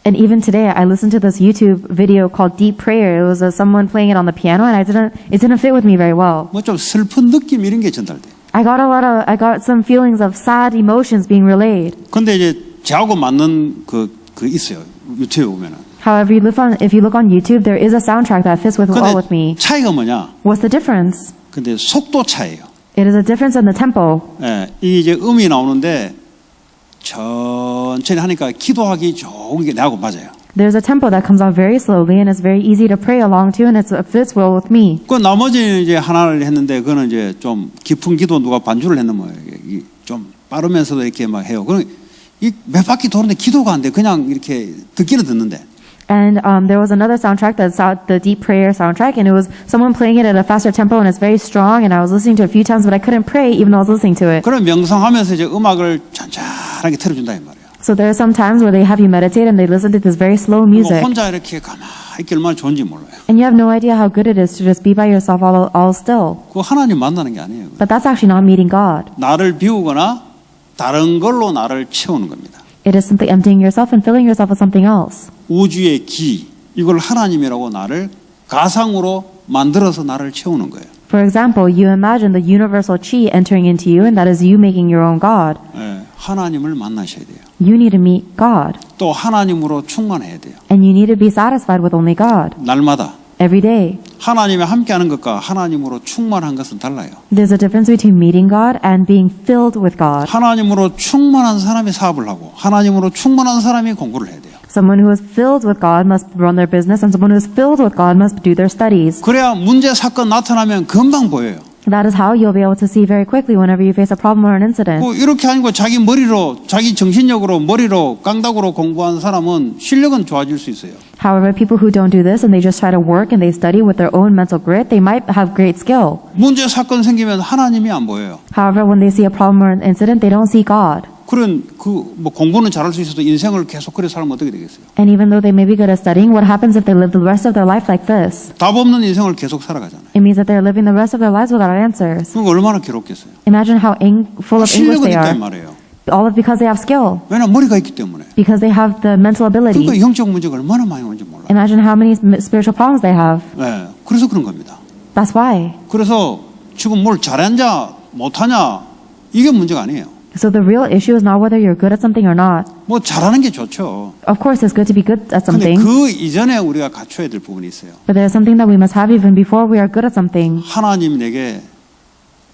And even today, I listened to this YouTube video called Deep Prayer. It was someone playing it on the piano, and it didn't fit with me very well. 뭐 좀 슬픈 느낌 이런 게 전달돼. I got some feelings of sad emotions being relayed. 근데 이제 저하고 맞는 그 있어요 유튜브에 보면은. However, if you look on YouTube, there is a soundtrack that fits well with me. 차이가 뭐냐? What's the difference? 근데 속도 차이예요. It is a difference in the tempo. 예, 이게 이제 음이 나오는데 천천히 하니까 기도하기 좋은 게 나하고 맞아요. There's a tempo that comes out very slowly and it's very easy to pray along to and it fits well with me. 그 나머지 이제 하나를 했는데 그거는 이제 좀 깊은 기도 누가 반주를 했는 거예요. 좀 빠르면서도 이렇게 막 해요. 그럼 이 몇 바퀴 도는데 기도가 안 돼. 그냥 이렇게 듣기는 듣는데. And there was another soundtrack that's out, the Deep Prayer soundtrack, and it was someone playing it at a faster tempo, and it's very strong. And I was listening to it a few times, but I couldn't pray even though I was listening to it. 그럼 명상하면서 이제 음악을 잔잔하게 틀어준다 이 말이에요. So there are some times where they have you meditate and they listen to this very slow 뭐 music, 혼자 이렇게 가만히 있기 얼마나 좋은지 몰라요. and you have no idea how good it is to just be by yourself all still. 그거 하나님 만나는 게 아니에요. But that's actually not meeting God. 나를 비우거나 다른 걸로 나를 채우는 겁니다. It is simply emptying yourself and filling yourself with something else. 우주의 기, 이걸 하나님이라고 나를 가상으로 만들어서 나를 채우는 거예요. For example, you imagine the universal chi entering into you, and that is you making your own God. 예, 하나님을 만나셔야 돼요. You need to meet God, 또 하나님으로 충만해야 돼요. and you need to be satisfied with only God 날마다 every day. 하나님이 함께하는 것과 하나님으로 충만한 것은 달라요. There's a difference between meeting God and being filled with God. 하나님으로 충만한 사람이 사업을 하고 하나님으로 충만한 사람이 공부를 해야 돼요. Someone who is filled with God must run their business, and someone who is filled with God must do their studies. 그래야 문제 사건 나타나면 금방 보여요. That is how you'll be able to see very quickly whenever you face a problem or an incident. 뭐 이렇게 아니고 자기 머리로 자기 정신력으로 머리로 깡다구로 공부한 사람은 실력은 좋아질 수 있어요. However, people who don't do this and they just try to work and they study with their own mental grit, they might have great skill. 문제 사건 생기면 하나님이 안 보여요. However, when they see a problem or an incident, they don't see God. 그런 뭐 공부는 잘할 수 있어도 인생을 계속 그래 살면 어떻게 되겠어요? And even though they may be good at studying, what happens if they live the rest of their life like this? 답 없는 인생을 계속 살아가잖아요. It means that they're living the rest of their lives without answers. 그거 얼마나 괴롭겠어요? Imagine how full of English 실력은 they 있단 are. 말이에요. All of because they have skill. 왜냐면 머리가 있기 때문에. Because they have the mental ability. 그러니까 영적 문제가 얼마나 많이 오는지 몰라요. Imagine how many spiritual problems they have. 네, 그래서 그런 겁니다. That's why. 그래서 지금 뭘 잘하냐 못하냐 이게 문제가 아니에요. So the real issue is not whether you're good at something or not. 뭐 잘하는 게 좋죠. Of course, it's good to be good at 근데 something. 그 이전에 우리가 갖춰야 될 부분이 있어요. But there's something that we must have even before we are good at something. 하나님 내게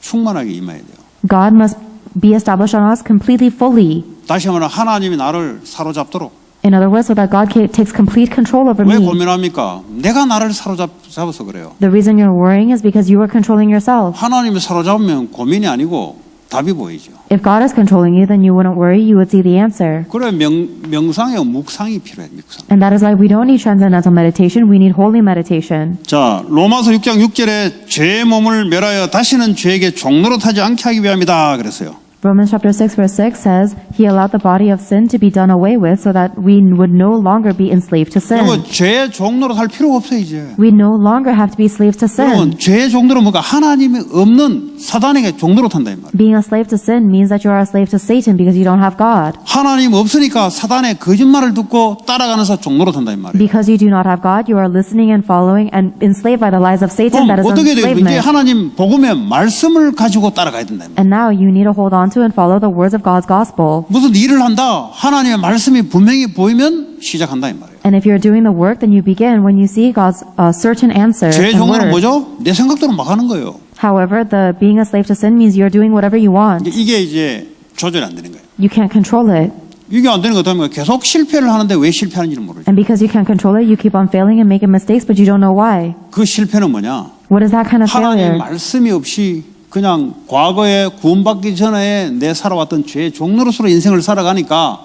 충만하게 임해야 돼요. God must be established on us completely, fully. 다시 말하면 하나님이 나를 사로잡도록. In other words, so that God takes complete control over 왜 me. 고민합니까? 내가 나를 사로잡아서 그래요. The reason you're worrying is because you are controlling yourself. 하나님이 사로잡으면 고민이 아니고 답이 보이죠. If God is controlling you, then you wouldn't worry, you would see the answer. 그래 명상에 묵상이 필요해. 묵상. And that is why we don't need transcendental meditation, we need holy meditation. 자, 로마서 6장 6절에 죄의 몸을 멸하여 다시는 죄에게 종노릇하지 않게 하기 위함이다 그랬어요. Romans chapter 6 verse 6 says, He allowed the body of sin to be done away with so that we would no longer be enslaved to sin. 그리고 죄의 종노릇 할 필요가 없어요 이제. We no longer have to be slaves to sin. 여러분 죄의 종노릇은 뭔가 하나님이 없는 사단에게 종노릇 한다 이 말이에요. Being a slave to sin means that you are a slave to Satan because you don't have God. 하나님 없으니까 사단의 거짓말을 듣고 따라가면서 종노릇 한다 이 말이에요. Because you do not have God, you are listening and following and enslaved by the lies of Satan. 그럼 That is 어떻게 돼요? 이제 enslavement. 하나님 복음의 말씀을 가지고 따라가야 된다 이 말이에요. And now you need to hold on to and follow the words of God's gospel. 무슨 일을 한다. 하나님의 말씀이 분명히 보이면 시작한다 이 말이에요. And if you're doing the work, then you begin when you see God's certain answer 죄의 and 종노릇은 word. 뭐죠? 내 생각대로 막 하는 거예요. However, the being a slave to sin means you're doing whatever you want. 이게 이제 조절이 안 되는 거예요. You can't control it. 이게 안 되는 것 때문에 계속 실패를 하는데 왜 실패하는지는 모르죠. And because you can't control it, you keep on failing and making mistakes, but you don't know why. 그 실패는 뭐냐? What is that kind of 하나님의 failure? 말씀이 없이 그냥 과거에 구원받기 전에 내 살아왔던 죄의 종노릇으로 인생을 살아가니까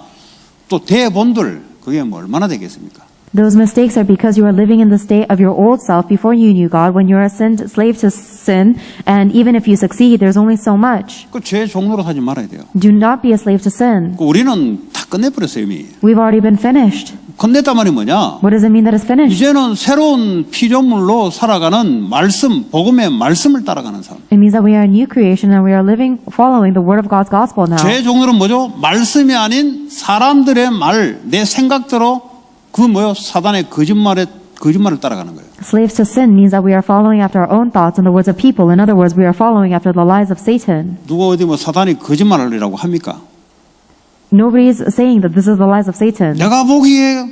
또 대본들 그게 뭐 얼마나 되겠습니까? Those mistakes are because you are living in the state of your old self before you knew God, when you are a slave to sin, and even if you succeed, there's only so much. 그 죄의 종노릇 하지 말아야 돼요. Do not be a slave to sin. 그 우리는 다 끝내버렸어요 이미. We've already been finished. 끝냈단 말이 뭐냐? What does it mean that it's finished? 이제는 새로운 피조물로 살아가는 말씀, 복음의 말씀을 따라가는 삶. It means that we are a new creation and we are living, following the word of God's gospel now. 죄의 종노릇은 뭐죠? 말씀이 아닌 사람들의 말, 내 생각대로 그 뭐요? 사단의 거짓말을 따라가는 거예요. Slaves to sin means that we are following after our own thoughts and the words of people. In other words, we are following after the lies of Satan. 누가 어디 뭐 사단이 거짓말이라고 합니까? Nobody is saying that this is the lies of Satan. 내가 보기에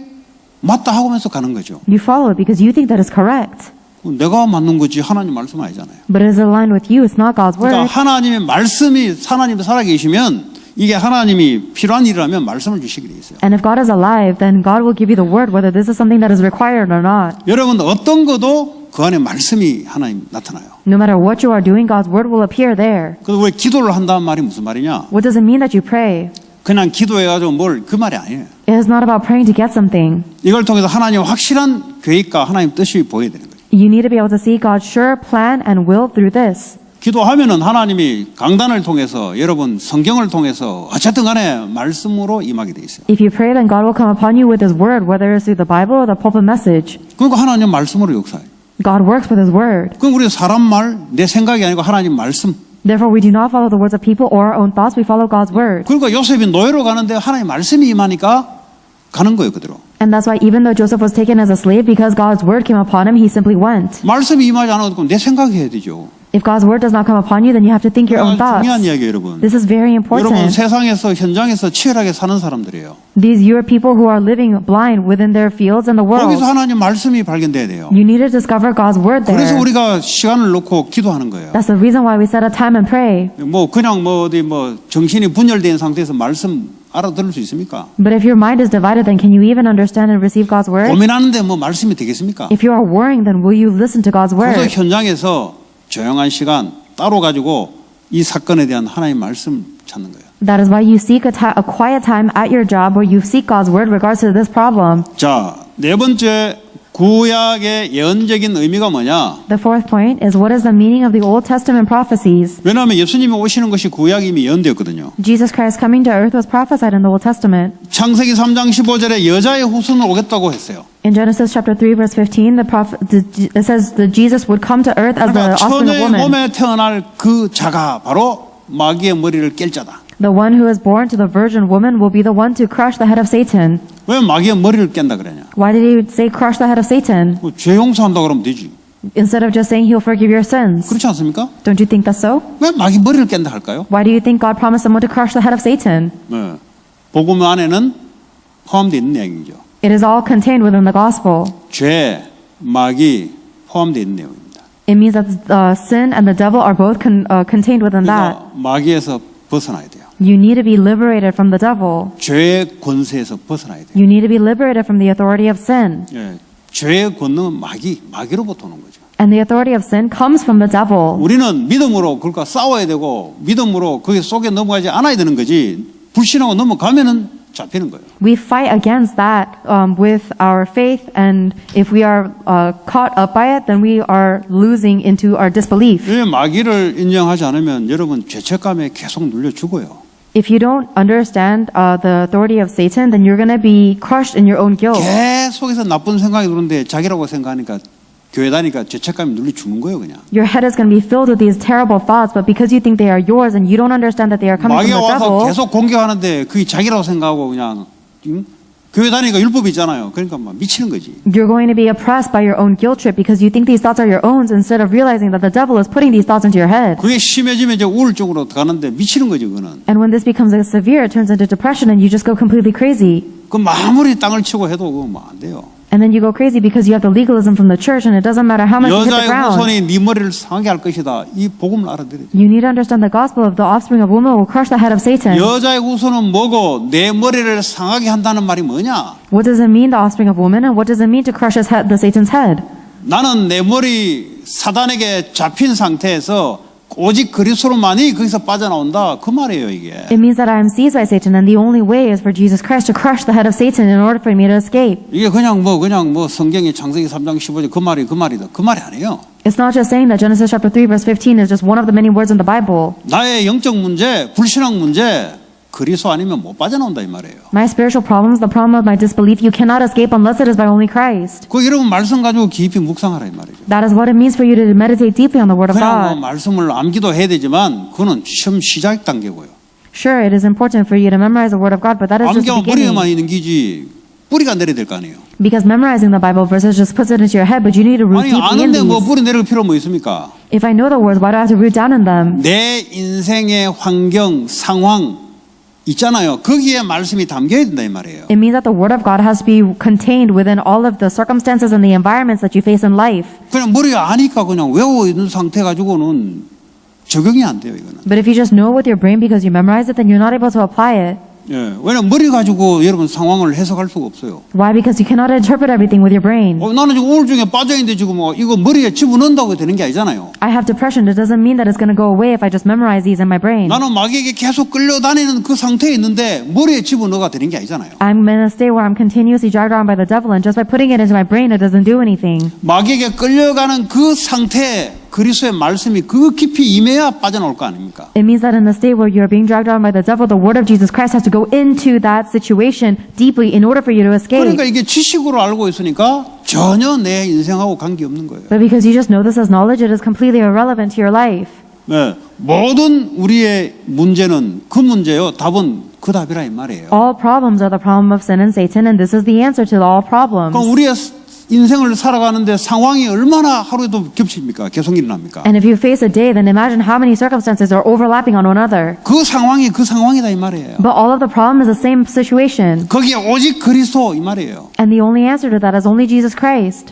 맞다 하면서 가는 거죠. You follow it because you think that is correct. 내가 맞는 거지 하나님 말씀 아니잖아요. But it is aligned with you. It's not God's 그러니까 word. 하나님의 말씀이 하나님이 살아계시면 이게 하나님이 필요한 일이라면 말씀을 주시게 돼 있어요. And if God is alive, then God will give you the word whether this is something that is required or not. 여러분 어떤 것도 그 안에 말씀이 하나님 나타나요. No matter what you are doing, God's word will appear there. 그래서 우리 기도를 한다는 말이 무슨 말이냐? What does it mean that you pray? 그냥 기도해가지고 뭘 그 말이 아니에요. It is not about praying to get something. 이걸 통해서 하나님 확실한 계획과 하나님 뜻이 보여야 되는 거예요. You need to be able to see God's sure plan and will through this. 기도하면은 하나님이 강단을 통해서 여러분 성경을 통해서 어쨌든 간에 말씀으로 임하게 돼 있어요. If you pray, then God will come upon you with His word, whether it's through the Bible or the pulpit message. 그러니까 하나님 말씀으로 역사해요. God works with His word. 그럼 우리 사람 말, 내 생각이 아니고 하나님 말씀. Therefore, we do not follow the words of people or our own thoughts. We follow God's word. 그러니까 요셉이 노예로 가는데 하나님 말씀이 임하니까 가는 거예요, 그대로. And that's why even though Joseph was taken as a slave, because God's word came upon him, he simply went. 말씀이 임하지 않아도 내 생각해야 되죠. If God's word does not come upon you, then you have to think your own 아주 thoughts. 중요한 이야기예요, 여러분. This is very 여러분 important. 세상에서 현장에서 치열하게 사는 사람들이에요. You are people who are living blind within their fields and the world. 거기서 하나님 말씀이 발견돼야 돼요. You need to discover God's word 그래서 there. 우리가 시간을 놓고 기도하는 거예요. That's the reason why we set a time and pray. 뭐 그냥 뭐 어디 뭐 정신이 분열된 상태에서 말씀 알아들을 수 있습니까? But if your mind is divided, then can you even understand and receive God's word? 고민하는데 뭐 말씀이 되겠습니까? If you are worrying, then will you listen to God's 그래서 word? 현장에서 조용한 시간 따로 가지고 이 사건에 대한 하나님 말씀 찾는 거예요. That is why you seek a quiet time at your job where you seek God's word regards to this problem. 자, 네 번째 구약의 예언적인 의미가 뭐냐? The fourth point is, what is the meaning of the Old Testament prophecies? 왜냐하면 예수님이 오시는 것이 구약이 이미 예언되었거든요. Jesus Christ coming to earth was prophesied in the Old Testament. 창세기 3장 15절에 여자의 후손으로 오겠다고 했어요. In Genesis chapter 3 verse 15, it says that Jesus would come to earth as the 그러니까 offspring of 처녀의 woman. 몸에 태어날 그 자가 바로 마귀의 머리를 깰 자다. The one who is born to the virgin woman will be the one to crush the head of Satan. 왜 마귀의 머리를 깬다 그러냐? Why did he say crush the head of Satan? 죄 용서한다 그러면 되지. Instead of just saying he'll forgive your sins. 그렇지 않습니까? Don't you think that's so? 왜 마귀 머리를 깬다 할까요? Why do you think God promised someone to crush the head of Satan? 네. 복음 안에는 포함되어 있는 내용이죠. It is all contained within the gospel. 죄, 마귀 포함되어 있는 내용입니다. It means that sin and the devil are both contained within that. 그러니까 마귀에서 벗어나야 돼요. You need to be liberated from the devil. 죄의 권세에서 벗어나야 돼요. You need to be liberated from the authority of sin. 예. 죄의 권능은 마귀로부터 오는 거죠. And the authority of sin comes from the devil. 우리는 믿음으로 그러니까 싸워야 되고 믿음으로 거기 속에 넘어가지 않아야 되는 거지. 불신하고 넘어가면은 잡히는 거예요. We fight against that with our faith, and if we are caught up by it, then we are losing into our disbelief. 왜 마귀를 인정하지 않으면 여러분 죄책감에 계속 눌려 죽어요. If you don't understand the authority of Satan, then you're going to be crushed in your own guilt. 계속해서 나쁜 생각이 드는데 자기라고 생각하니까 교회 다니까 죄책감이 눌려 죽는 거예요, 그냥. Your head is going to be filled with these terrible thoughts, but because you think they are yours and you don't understand that they are coming from 마귀가 the 와서 devil, 계속 공격하는데 그게 자기라고 생각하고 그냥 교회 다니니까 율법이 있잖아요. 그러니까 막 미치는 거지. you're going to be oppressed by your own guilt trip because you think these thoughts are your own instead of realizing that the devil is putting these thoughts into your head. 그게 심해지면 이제 우울증으로 가는데 미치는 거지, 그거는. And when this becomes severe, it turns into depression and you just go completely crazy. 그 아무리 땅을 치고 해도 그거 뭐 안 돼요. And then you go crazy because you have the legalism from the church and it doesn't matter how much you hit the 여자의 ground. 후손이 네 머리를 상하게 할 것이다. 이 복음을 알아들어야 돼. You need to understand the gospel of the offspring of woman will crush the head of Satan. 여자의 후손은 뭐고 내 머리를 상하게 한다는 말이 뭐냐? What does it mean, the offspring of woman, and what does it mean to crush the Satan's head? 나는 내 머리 사단에게 잡힌 상태에서 오직 그리스도로만이 거기서 빠져나온다. 그 말이에요, 이게. It means that I am seized by Satan, and the only way is for Jesus Christ to crush the head of Satan in order for me to escape. 이게 그냥 뭐 성경이 창세기 3장 15절 그 말이다. 그 말이 아니에요. It's not just saying that Genesis chapter 3 verse 15 is just one of the many words in the Bible. 나의 영적 문제, 불신앙 문제, 그리스도 아니면 못 빠져나온다 이 말이에요. My spiritual problems, the problem of my disbelief, you cannot escape unless it is by only Christ. 그 여러분 말씀 가지고 깊이 묵상하라 이 말이죠. That is what it means for you to meditate deeply on the Word of 그냥 God. 말씀을 암기도 해야 되지만 그거는 시험 시작 단계고요. Sure, it is important for you to memorize the Word of God, but that is just the 암기하면 beginning. 머리에만 있는 기지 뿌리가 내려야 될 거 아니에요. Because memorizing the Bible verses just puts it into your head, but you need to root 아니 deeply in 아는데 뭐 these. 뿌리 내릴 필요 뭐 있습니까? If I know the words, why do I have to root down in them? 내 인생의 환경, 상황 있잖아요. 거기에 말씀이 담겨야 된다 이 말이에요. It means that the Word of God has to be contained within all of the circumstances and the environments that you face in life. 그냥 머리가 아니까 그냥 외워 있는 상태 가지고는 적용이 안 돼요, 이거는. But if you just know it with your brain because you memorize it, then you're not able to apply it. 예, 왜냐면 머리 가지고 여러분 상황을 해석할 수가 없어요. Why? Because you cannot interpret everything with your brain. 나는 지금 우울증에 빠져있는데 지금 뭐 이거 머리에 집어넣는다고 되는 게 아니잖아요. I have depression. It doesn't mean that it's going to go away if I just memorize these in my brain. 나는 마귀에게 계속 끌려다니는 그 상태에 있는데 머리에 집어넣어가 되는 게 아니잖아요. I'm in a state where I'm continuously dragged around by the devil, and just by putting it into my brain, it doesn't do anything. 마귀에게 끌려가는 그 상태에 그리스도의 말씀이 그 깊이 임해야 빠져나올 거 아닙니까? It means that in the state where you're being dragged around by the devil, the word of Jesus Christ has to go into that situation deeply in order for you to escape. 그러니까 이게 지식으로 알고 있으니까 전혀 내 인생하고 관계없는 거예요. But because you just know this as knowledge, it is completely irrelevant to your life. 네, 모든 우리의 문제는 그 문제요. 답은 그 답이라 이 말이에요. All problems are the problem of sin and Satan, and this is the answer to all problems. 그러니까 우리의 인생을 살아가는데 상황이 얼마나 하루에도 겹칩니까? 계속 일어납니까? And if you face a day, then imagine how many circumstances are overlapping on one another. 그 상황이 그 상황이다 이 말이에요. But all of the problem is the same situation. 거기에 오직 그리스도 이 말이에요. And the only answer to that is only Jesus Christ.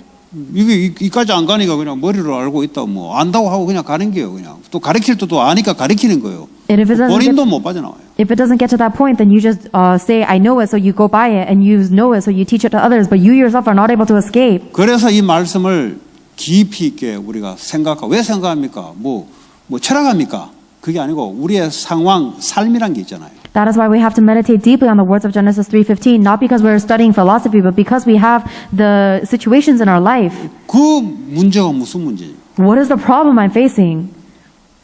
이게 이까지 안 가니까 그냥 머리로 알고 있다 뭐 안다고 하고 그냥 가는 게요. 그냥 또 가르칠 때도 아니까 가르치는 거예요. And if it doesn't 본인도 get, 못 빠져나와요. if it doesn't get to that point, then you just say, I know it, so you go by it, and you know it, so you teach it to others, but you yourself are not able to escape. 그래서 이 말씀을 깊이 있게 우리가 생각하고 왜 생각합니까? 뭐 철학합니까? 그게 아니고 우리의 상황, 삶이란 게 있잖아요. That is why we have to meditate deeply on the words of Genesis 3:15, not because we're studying philosophy, but because we have the situations in our life. 그 문제가 무슨 문제지? What is the problem I'm facing?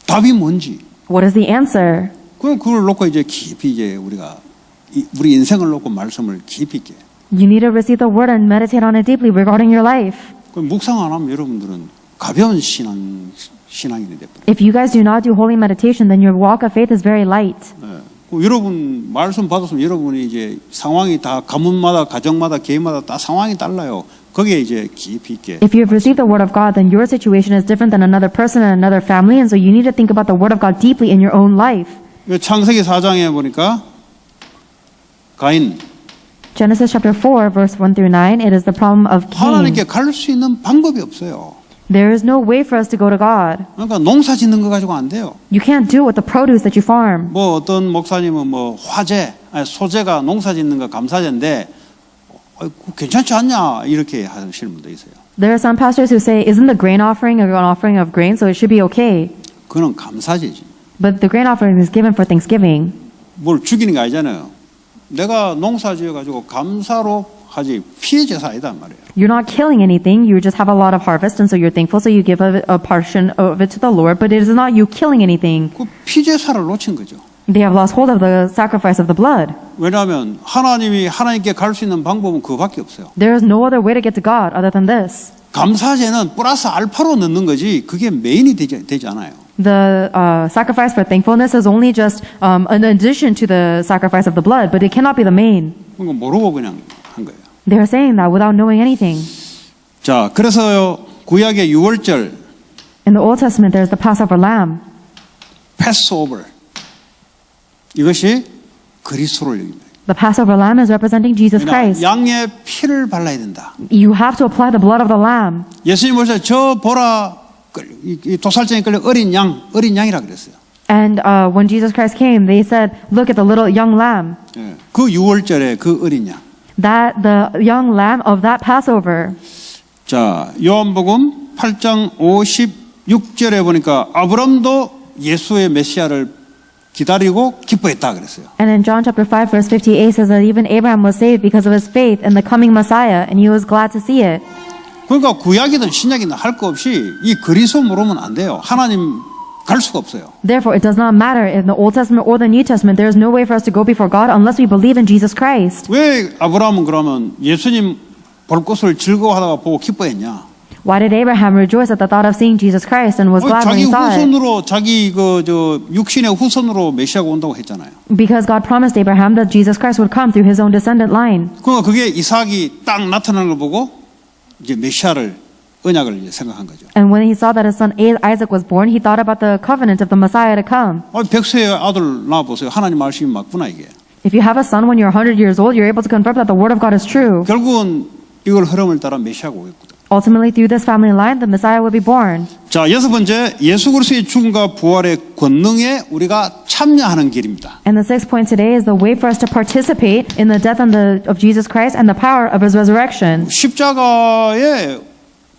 답이 뭔지? What is the answer? 그럼 그걸 놓고 이제 깊이 이제 우리가 우리 인생을 놓고 말씀을 깊이 있게. You need to receive the word and meditate on it deeply regarding your life. 그 묵상 안 하면 여러분들은 가벼운 신앙이 돼버려요. If you guys do not do holy meditation, then your walk of faith is very light. 네. 여러분 말씀 받았으면 여러분이 이제 상황이 다 가문마다 가정마다 개인마다 다 상황이 달라요. 거기에 이제 깊이 있게. If you have received the word of God, then your situation is different than another person and another family, and so you need to think about the word of God deeply in your own life. 창세기 4장에 보니까 가인 Genesis chapter 4, verse 1 through 9, it is the problem of Cain. 하나님께 갈 수 있는 방법이 없어요. There is no way for us to go to God. 그러니까 농사 짓는 거 가지고 안 돼요. You can't do it with the produce that you farm. 뭐 어떤 목사님은 뭐 화재, 아니 소재가 농사 짓는 거 감사제인데 괜찮지 않냐 이렇게 하시는 분도 있어요. There are some pastors who say, isn't the grain offering an offering of grain, so it should be okay? 그건 감사제지. But the grain offering is given for Thanksgiving. 뭘 죽이는 게 아니잖아요. 내가 농사 지어가지고 감사로 하지 피해 제사 아니다 말이에요. You're not killing anything. You just have a lot of harvest, and so you're thankful, so you give a portion of it to the Lord. But it is not you killing anything. 그 피제사를 놓친 거죠. They have lost hold of the sacrifice of the blood. 왜냐하면 하나님께 갈 수 있는 방법은 그거밖에 없어요. There is no other way to get to God other than this. 감사제는 플러스 알파로 넣는 거지 그게 메인이 되지 않아요. The sacrifice for thankfulness is only just an addition to the sacrifice of the blood, but it cannot be the main. 그거 모르고 그냥 한 거예요. They are saying that without knowing anything. 자, 그래서요 구약의 유월절 In the Old Testament, there's the Passover lamb. 패스오버 이것이 그리스도를 얘기합니다. The Passover lamb is representing Jesus Christ. 양의 피를 발라야 된다. You have to apply the blood of the lamb. 예수님 보세요. 저 보라 이 도살장에 끌려 어린 양이라 그랬어요. And when Jesus Christ came, they said, "Look at the little young lamb." 예, 그 유월절에 그 어린 양. That the young lamb of that Passover. 자, 요한복음 8장 56절에 보니까 아브람도 예수의 메시아를 기다리고 기뻐했다 그랬어요. And in John chapter 5 verse 58 says that even Abraham was saved because of his faith in the coming Messiah, and he was glad to see it. 그러니까 구약이든 신약이든 할 거 없이 이 그리스도 모르면 안 돼요. 하나님 갈 수가 없어요. Therefore, it does not matter in the Old Testament or the New Testament. There is no way for us to go before God unless we believe in Jesus Christ. 왜 아브라함은 그러면 예수님 볼 것을 즐거워하다가 보고 기뻐했냐? Why did Abraham rejoice at the thought of seeing Jesus Christ and was glad when 자기 he saw it? 후손으로 자기 육신의 후손으로 메시아가 온다고 했잖아요. Because God promised Abraham that Jesus Christ would come through his own descendant line. 그러니까 그게 이삭이 딱 나타나는 걸 보고 이제 메시아를 언약을 이제 생각한 거죠. And when he saw that his son Isaac was born, he thought about the covenant of the Messiah to come. 100세의 아들 낳아 보세요. 하나님 말씀이 맞구나 이게. If you have a son when you're 100 years old, you're able to confirm that the word of God is true. 결국은 이걸 흐름을 따라 메시아가 오겠거든. Ultimately, through this family line, the Messiah will be born. 자, 여섯 번째, 예수 그리스도의 죽음과 부활의 권능에 우리가 참여하는 길입니다. And the sixth point today is the way for us to participate in the death of Jesus Christ and the power of his resurrection. 십자가의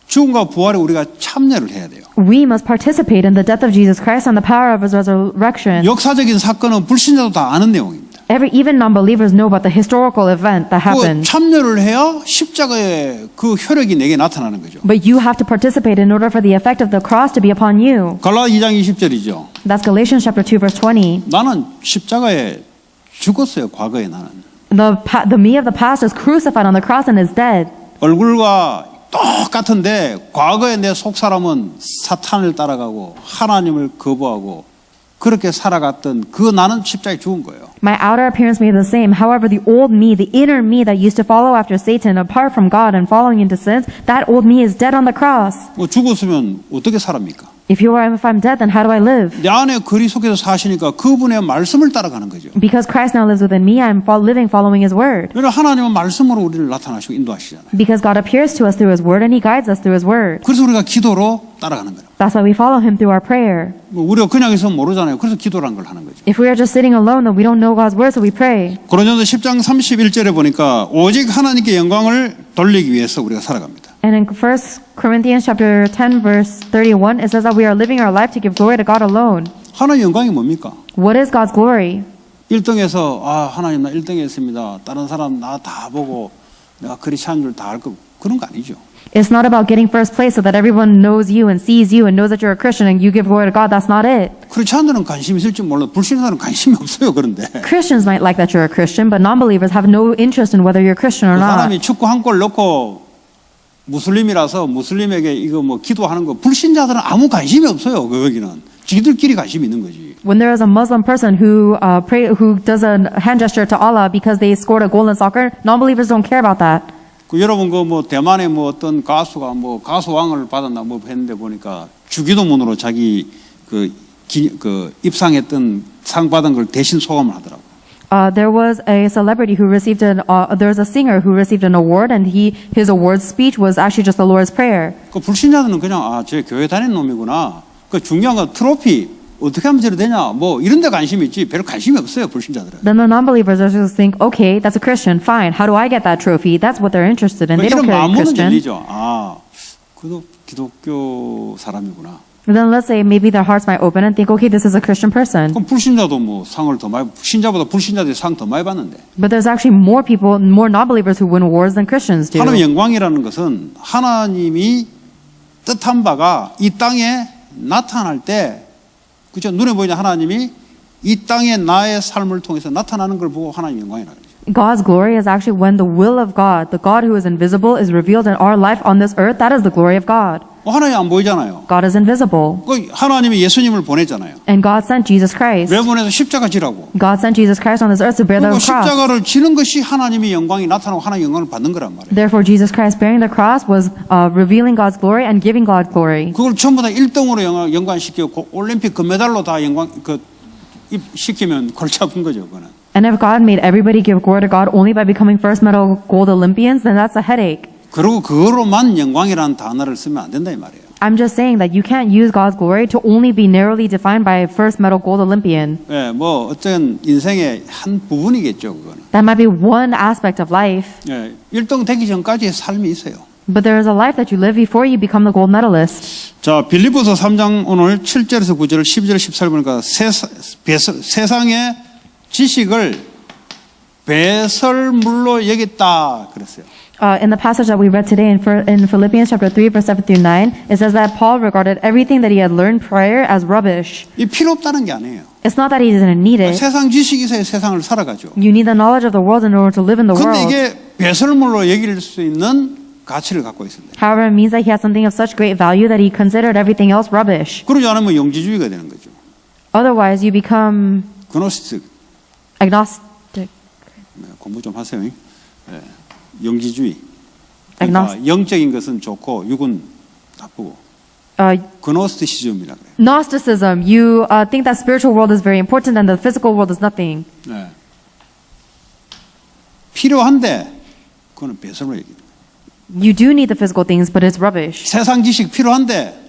죽음과 부활에 우리가 참여를 해야 돼요. We must participate in the death of Jesus Christ and the power of his resurrection. 역사적인 사건은 불신자도 다 아는 내용입니다. Even non-believers know about the historical event that 그 happened. 참여를 해야 십자가의 그 효력이 내게 나타나는 거죠. But you have to participate in order for the effect of the cross to be upon you. 갈라디아 2장 20절이죠. That's Galatians chapter 2 verse 20. 나는 십자가에 죽었어요. 과거에 나는. The me of the past is crucified on the cross and is dead. 얼굴과 똑같은데 과거에 내 속사람은 사탄을 따라가고 하나님을 거부하고 그렇게 살아갔던 그 나는 십자가에 죽은 거예요. My outer appearance may be the same. However, the old me, the inner me that used to follow after Satan apart from God and following into sins, that old me is dead on the cross. 뭐 죽었으면 어떻게 살합니까? If I'm dead, then how do I live? 내 안에 그리스도께서 사시니까 그분의 말씀을 따라가는 거죠. Because Christ now lives within me, I'm living following His Word. 왜냐하면 하나님은 말씀으로 우리를 나타나시고 인도하시잖아요. Because God appears to us through His Word and He guides us through His Word. 그래서 우리가 기도로 따라가는 거예요. That's why we follow Him through our prayer. 뭐 우리가 그냥 있으면 모르잖아요. 그래서 기도라는 걸 하는 거죠. If we are just sitting alone, then we don't know God's Word, so we pray. 고린도서 10장 31절에 보니까 오직 하나님께 영광을 돌리기 위해서 우리가 살아갑니다. And in 1 Corinthians chapter 10 verse 31, it says that we are living our life to give glory to God alone. 하나님의 영광이 뭡니까? What is God's glory? 1등에서 하나님 나 1등 했습니다. 다른 사람 나 다 보고 내가 크리스찬 줄 다 알 거 그런 거 아니죠. It's not about getting first place so that everyone knows you and sees you and knows that you're a Christian and you give glory to God. That's not it. 크리스찬들은 관심 있을지 몰라도 불신자들은 관심이 없어요. 그런데 Christians might like that you're a Christian, but non-believers have no interest in whether you're Christian or 그 not. 사람이 축구 한 골 넣고 무슬림이라서 무슬림에게 이거 뭐 기도하는 거 불신자들은 아무 관심이 없어요. 거기는 지들끼리 관심이 있는 거지. When there is a Muslim person who does a hand gesture to Allah because they scored a goal in soccer, non-believers don't care about that. 그 여러분 그 뭐 대만의 뭐 어떤 가수가 뭐 가수왕을 받았나 뭐 했는데 보니까 주기도문으로 자기 그 입상했던 상 받은 걸 대신 소감을 하더라고. There was a celebrity who received there's a singer who received an award, and his award speech was actually just the Lord's Prayer. 그 불신자들은 그냥 쟤 교회 다니는 놈이구나. 그 중요한 건 트로피 어떻게 하면 저래 되냐 뭐 이런 데 관심이 있지 별 관심이 없어요 불신자들은. Then the non-believers just think, okay, that's a Christian, fine. How do I get that trophy? That's what they're interested in. They don't 이런 care 마음은 Christian. 들리죠. 그도 기독교 사람이구나. Then let's say maybe their hearts might open and think, okay, this is a Christian person. 그럼 불신자도 뭐 상을 더 많이 신자보다 불신자들이 상 더 많이 받는데. But there's actually more people, more non-believers who win awards than Christians do. 하나님의 영광이라는 것은 하나님이 뜻한 바가 이 땅에 나타날 때 그죠? 눈에 보이는 하나님이 이 땅에 나의 삶을 통해서 나타나는 걸 보고 하나님의 영광이라고 그러죠. God's glory is actually when the will of God, the God who is invisible, is revealed in our life on this earth. That is the glory of God. 하나님이 안 보이잖아요. God is invisible. 하나님이 예수님을 보냈잖아요. And God sent Jesus Christ. 왜 보내서 십자가 지라고? God sent Jesus Christ on this earth to bear the cross. 십자가를 지는 것이 하나님의 영광이 나타나고 하나님의 영광을 받는 거란 말이에요. Therefore, Jesus Christ bearing the cross was revealing God's glory and giving God glory. 그걸 전부 다 1등으로 연관시키고 올림픽 금메달로 다 시키면 골치 아픈 거죠. 그거는. And if God made everybody give glory to God only by becoming first medal gold Olympians, then that's a headache. 그리고 그거로만 영광이라는 단어를 쓰면 안 된다 이 말이에요. I'm just saying that you can't use God's glory to only be narrowly defined by first medal gold Olympian. 예, 뭐 어떤 인생의 한 부분이겠죠, 그거는. That might be one aspect of life. 예, 1등 되기 전까지의 삶이 있어요. But there is a life that you live before you become the gold medalist. 자, 빌립보서 3장 오늘 7절에서 9절, 12절, 14절 보니까 세상의 지식을 배설물로 여겼다 그랬어요. In the passage that we read today in Philippians chapter 3 verse 7 through 9, it says that Paul regarded everything that he had learned prior as rubbish. 이 필요 없다는 게 아니에요. It's not that he didn't need it. 세상 지식이 있어야 세상을 살아가죠. You need the knowledge of the world in order to live in the 근데 world. 이게 배설물로 여길 수 있는 가치를 갖고 있습니다. However, it means that he had something of such great value that he considered everything else rubbish. 그러지 않으면 영지주의가 되는 거죠. Otherwise, you become 그노스틱. agnostic. 네, 공부 좀 하세요. 네. 영지주의. 그러니까 영적인 것은 좋고 육은 나쁘고. 그노스티시즘이라 그래요. Gnosticism. You think that spiritual world is very important and the physical world is nothing. 네. 필요한데 그거는 배설물로 얘기해요. You do need the physical things, but it's rubbish. 세상 지식 필요한데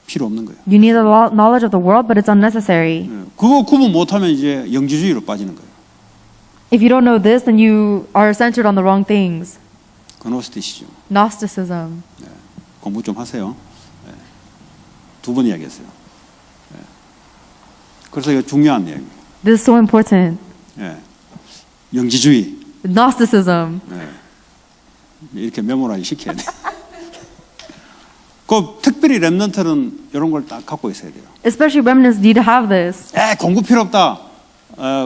필요 없는 거예요. You need the knowledge of the world, but it's unnecessary. 그거 구분 못하면 이제 영지주의로 빠지는 거예요. If you don't know this, then you are centered on the wrong things. 그노스티시즘. Gnosticism. 공부 좀 하세요. 두 번 이야기했어요. 그래서 이거 중요한 이야기입니다. This is so important. 영지주의. Gnosticism. 이렇게 메모라지 시켜야 돼. 그 특별히 렘넌트는 이런 걸 딱 갖고 있어야 돼요. Especially remnants need to have this. 공부 필요 없다.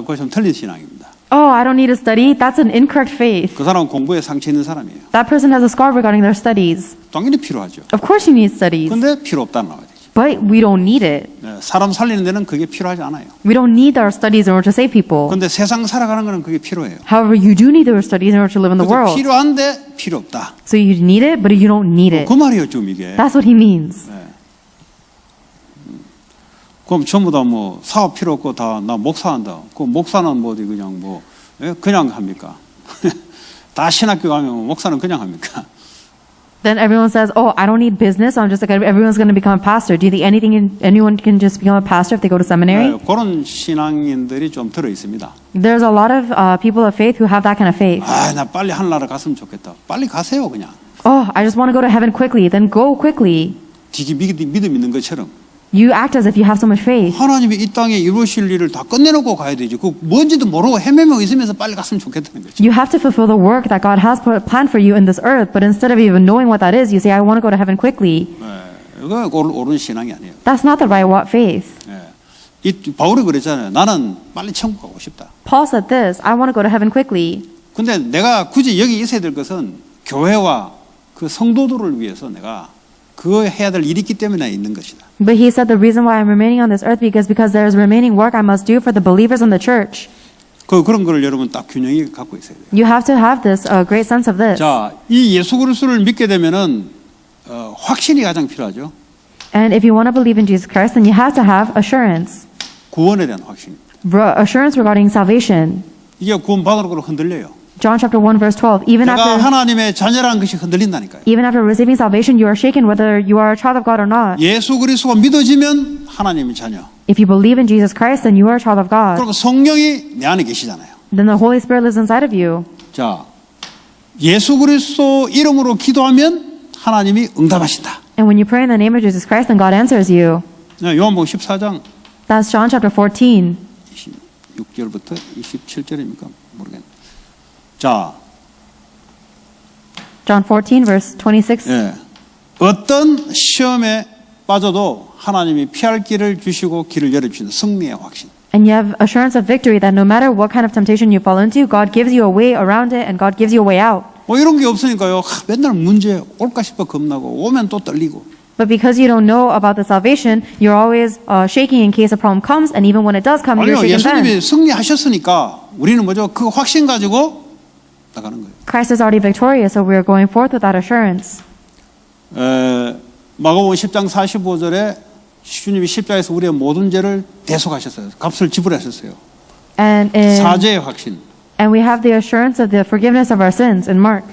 그거 좀 틀린 신앙입니다. Oh, I don't need to study. That's an incorrect faith. 그 사람은 공부에 상처 있는 사람이에요. That person has a scar regarding their studies. 당연히 필요하죠. Of course you need studies. 근데 필요 없다는 나와야 되죠. But we don't need it. 사람 살리는 데는 그게 필요하지 않아요. We don't need our studies in order to save people. 근데 세상 살아가는 거는 그게 필요해요. However, you do need your studies in order to live in the 그래서 world. 필요한데 필요 없다. So you need it, but you don't need it. 그 말이에요, 지금 이게. That's what he means. 그럼 전부 다 뭐 사업 필요 없고 다 나 목사한다. 그 목사는 뭐 어디 그냥 뭐 그냥 합니까? 다 신학교 가면 목사는 그냥 합니까? Then everyone says, "Oh, I don't need business. So I'm just like everyone's going to become a pastor." Do you think anyone can just become a pastor if they go to seminary? 그런 신앙인들이 좀 들어 있습니다. There's a lot of people of faith who have that kind of faith. 나 빨리 하늘나라 갔으면 좋겠다. 빨리 가세요, 그냥. Oh, I just want to go to heaven quickly. Then go quickly. 되게 믿음 있는 것처럼. You act as if you have so much faith. 하나님이 이 땅에 이루실 일을 다 끝내놓고 가야 되지. 그 뭔지도 모르고 헤매며 있으면서 빨리 갔으면 좋겠다는 거죠. You have to fulfill the work that God has planned for you in this earth, but instead of even knowing what that is, you say, "I want to go to heaven quickly." 이거 옳은 신앙이 아니에요. That's not the right faith. 이 바울이 그랬잖아요. 나는 빨리 천국 가고 싶다. Paul said this, "I want to go to heaven quickly." 근데 내가 굳이 여기 있어야 될 것은 교회와 그 성도들을 위해서 내가 그거 해야 될 일이 있기 때문에 있는 것이다. But he said the reason why I'm remaining on this earth because there's remaining work I must do for the believers in the church. 그런 걸 여러분 딱 균형이 갖고 있어야 돼요. You have to have this great sense of this. 자, 이 예수 그리스도를 믿게 되면은 확신이 가장 필요하죠. And if you want to believe in Jesus Christ, then you have to have assurance. 구원에 대한 확신. Assurance regarding salvation. 이게 구원 받으러 흔들려요. John chapter 1 verse 12. Even 내가 after 하나님의 자녀라는 것이 흔들린다니까요. receiving salvation, you are shaken whether you are a child of God or not. 예수 그리스도가 믿어지면 하나님의 자녀. If you believe in Jesus Christ, then you are a child of God. 그리고 성령이 내 안에 계시잖아요. Then the Holy Spirit lives inside of you. 자, 예수 그리스도 이름으로 기도하면 하나님이 응답하신다. And when you pray in the name of Jesus Christ, then God answers you. 요한복음 14장 That's John chapter 14. 26절부터 27절입니까? 모르겠네. 자, John 14 verse 26. 어떤 시험에 빠져도 하나님이 피할 길을 주시고 길을 열어주시는 승리의 확신. And you have assurance of victory that no matter what kind of temptation you fall into, God gives you a way around it and God gives you a way out. 뭐 이런 게 없으니까요. 맨날 문제 올까 싶어 겁나고 오면 또 떨리고. But because you don't know about the salvation, you're always shaking in case a problem comes, and even when it does come, you're 아니요, shaken 예수님이 then. 승리하셨으니까 우리는 뭐죠? 그 확신 가지고 나가는 거예요. Christ is already victorious, so we're going forth with that assurance. 마가복음 10장 45절에 주님이 십자가에서 우리의 모든 죄를 대속하셨어요. 값을 지불하셨어요. And 사죄의 확신. we have the assurance of the forgiveness of our sins in Mark.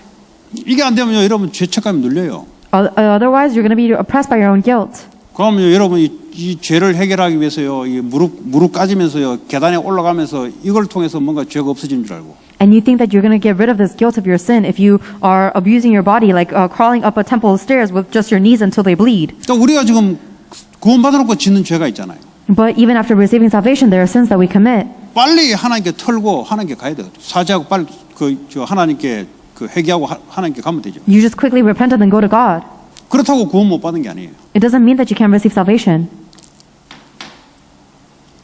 이게 안 되면요, 여러분 죄책감이 눌려요. Otherwise, you're going to be oppressed by your own guilt. 그러면 여러분 이 죄를 해결하기 위해서요, 이 무릎 까지면서요, 계단에 올라가면서 이걸 통해서 뭔가 죄가 없어지는 줄 알고. And you think that you're going to get rid of this guilt of your sin if you are abusing your body, like crawling up a temple stairs with just your knees until they bleed. 그러니까 우리가 지금 구원받아놓고 짓는 죄가 있잖아요. But even after receiving salvation, there are sins that we commit. 빨리 하나님께 털고 하나님께 가야 돼요. 사죄하고 빨리 하나님께 회개하고 하나님께 가면 되죠. You just quickly repent and then go to God. 그렇다고 구원 못 받는 게 아니에요. It doesn't mean that you can't receive salvation.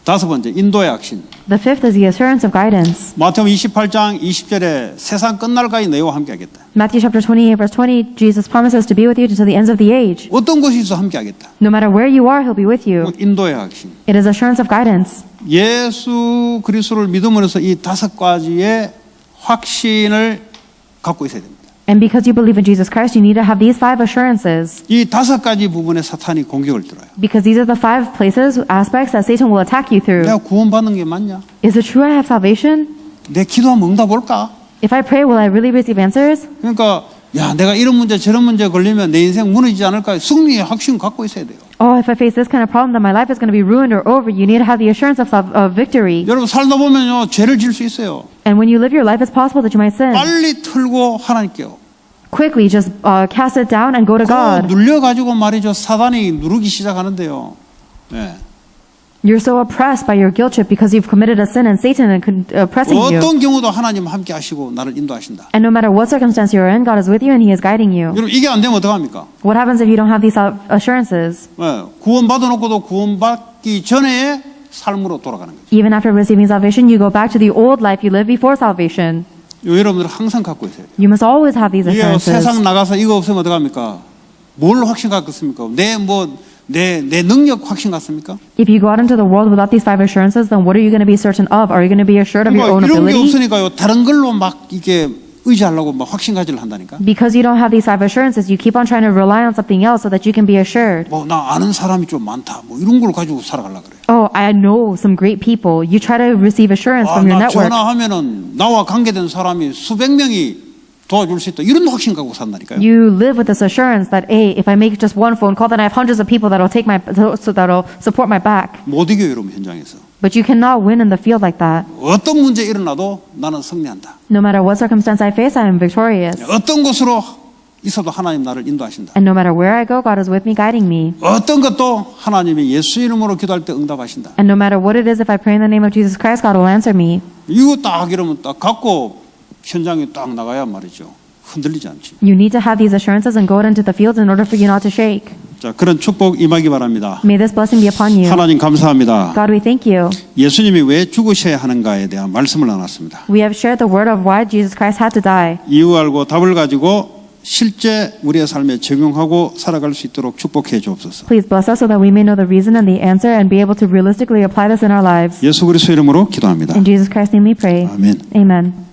다섯 번째, 인도의 확신. The fifth is the assurance of guidance. 마태복음 28장 20절에 세상 끝날까지 너희와 함께 하겠다. Matthew chapter 28 verse 20, Jesus promises to be with you to the ends of the age. 어떤 곳에 있어 함께 하겠다. No matter where you are, He'll be with you. 인도의 확신. It is assurance of guidance. 예수 그리스도를 믿음으로써 이 다섯 가지의 확신을 갖고 있어야 됩니다. And because you believe in Jesus Christ, you need to have these five assurances. 이 다섯 가지 부분에 사탄이 공격을 들어요. Because these are the five places, aspects that Satan will attack you through. 내가 구원받는 게 맞냐? Is it true I have salvation? 내 기도하면 응답 올까? If I pray, will I really receive answers? 그러니까 야, 내가 이런 문제 저런 문제 걸리면 내 인생 무너지지 않을까? 승리의 확신 갖고 있어야 돼요. Oh, if I face this kind of problem, then my life is going to be ruined or over. You need to have the assurance of victory. 여러분 살다 보면요 죄를 질 수 있어요. And when you live your life, it's possible that you might sin. 빨리 털고 하나님께요. Quickly, just cast it down and go to God. 눌려가지고 말이죠 사단이 누르기 시작하는데요. 네. You're so oppressed by your guilt trip because you've committed a sin and Satan is oppressing you. 어떤 경우도 하나님 함께 하시고 나를 인도하신다. And no matter what circumstance you're in, God is with you and He is guiding you. 여러분 이게 안 되면 어떡합니까? What happens if you don't have these assurances? 네. 구원 받아놓고도 구원받기 전에 삶으로 돌아가는 거죠. Even after receiving salvation, you go back to the old life you lived before salvation. 여러분들 항상 갖고 있어야 돼요. You must always have these 이게 assurances. 세상 나가서 이거 없으면 어떡합니까? 뭘 확신 갖겠습니까? 내 능력 확신 갖습니까? If you go out into the world without these 5 assurances, then what are you going to be certain of? Are you going to be assured of your own 이런 게 ability? 없으니까요. 다른 걸로 막 이게 의지하려고 막 확신 가지를 한다니까. Because you don't have these 5 assurances, you keep on trying to rely on something else so that you can be assured. 뭐 나 아는 사람이 좀 많다. 뭐 이런 걸 가지고 살아가려고 그래요. Oh, I know some great people. You try to receive assurance from your 나 network. 전화하면은 나와 관계된 사람이 수백 명이 도와줄 수 있다. 이런 확신 갖고 산다니까요. You live with this assurance that, hey, if I make just one phone call, then I have hundreds of people that'll support my back. 못 이겨요, 여러분 현장에서. But you cannot win in the field like that. 어떤 문제 일어나도 나는 승리한다. No matter what circumstance I face, I am victorious. 어떤 곳으로 있어도 하나님 나를 인도하신다. And no matter where I go, God is with me, guiding me. 어떤 것도 하나님이 예수 이름으로 기도할 때 응답하신다. And no matter what it is, if I pray in the name of Jesus Christ, God will answer me. 이거 딱 이러면 딱 갖고 현장에 딱 나가야 말이죠. 흔들리지 않지. You need to have these assurances and go out into the fields in order for you not to shake. 자, 그런 축복 임하기 바랍니다. May this blessing be upon you. 하나님 감사합니다. God, we thank you. 예수님이 왜 죽으셔야 하는가에 대한 말씀을 나눴습니다. We have shared the word of why Jesus Christ had to die. 이유 알고 답을 가지고 실제 우리의 삶에 적용하고 살아갈 수 있도록 축복해 주옵소서. Please bless us so that we may know the reason and the answer and be able to realistically apply this in our lives. 예수 그리스도 이름으로 기도합니다. In Jesus Christ's name we pray. 아멘. Amen.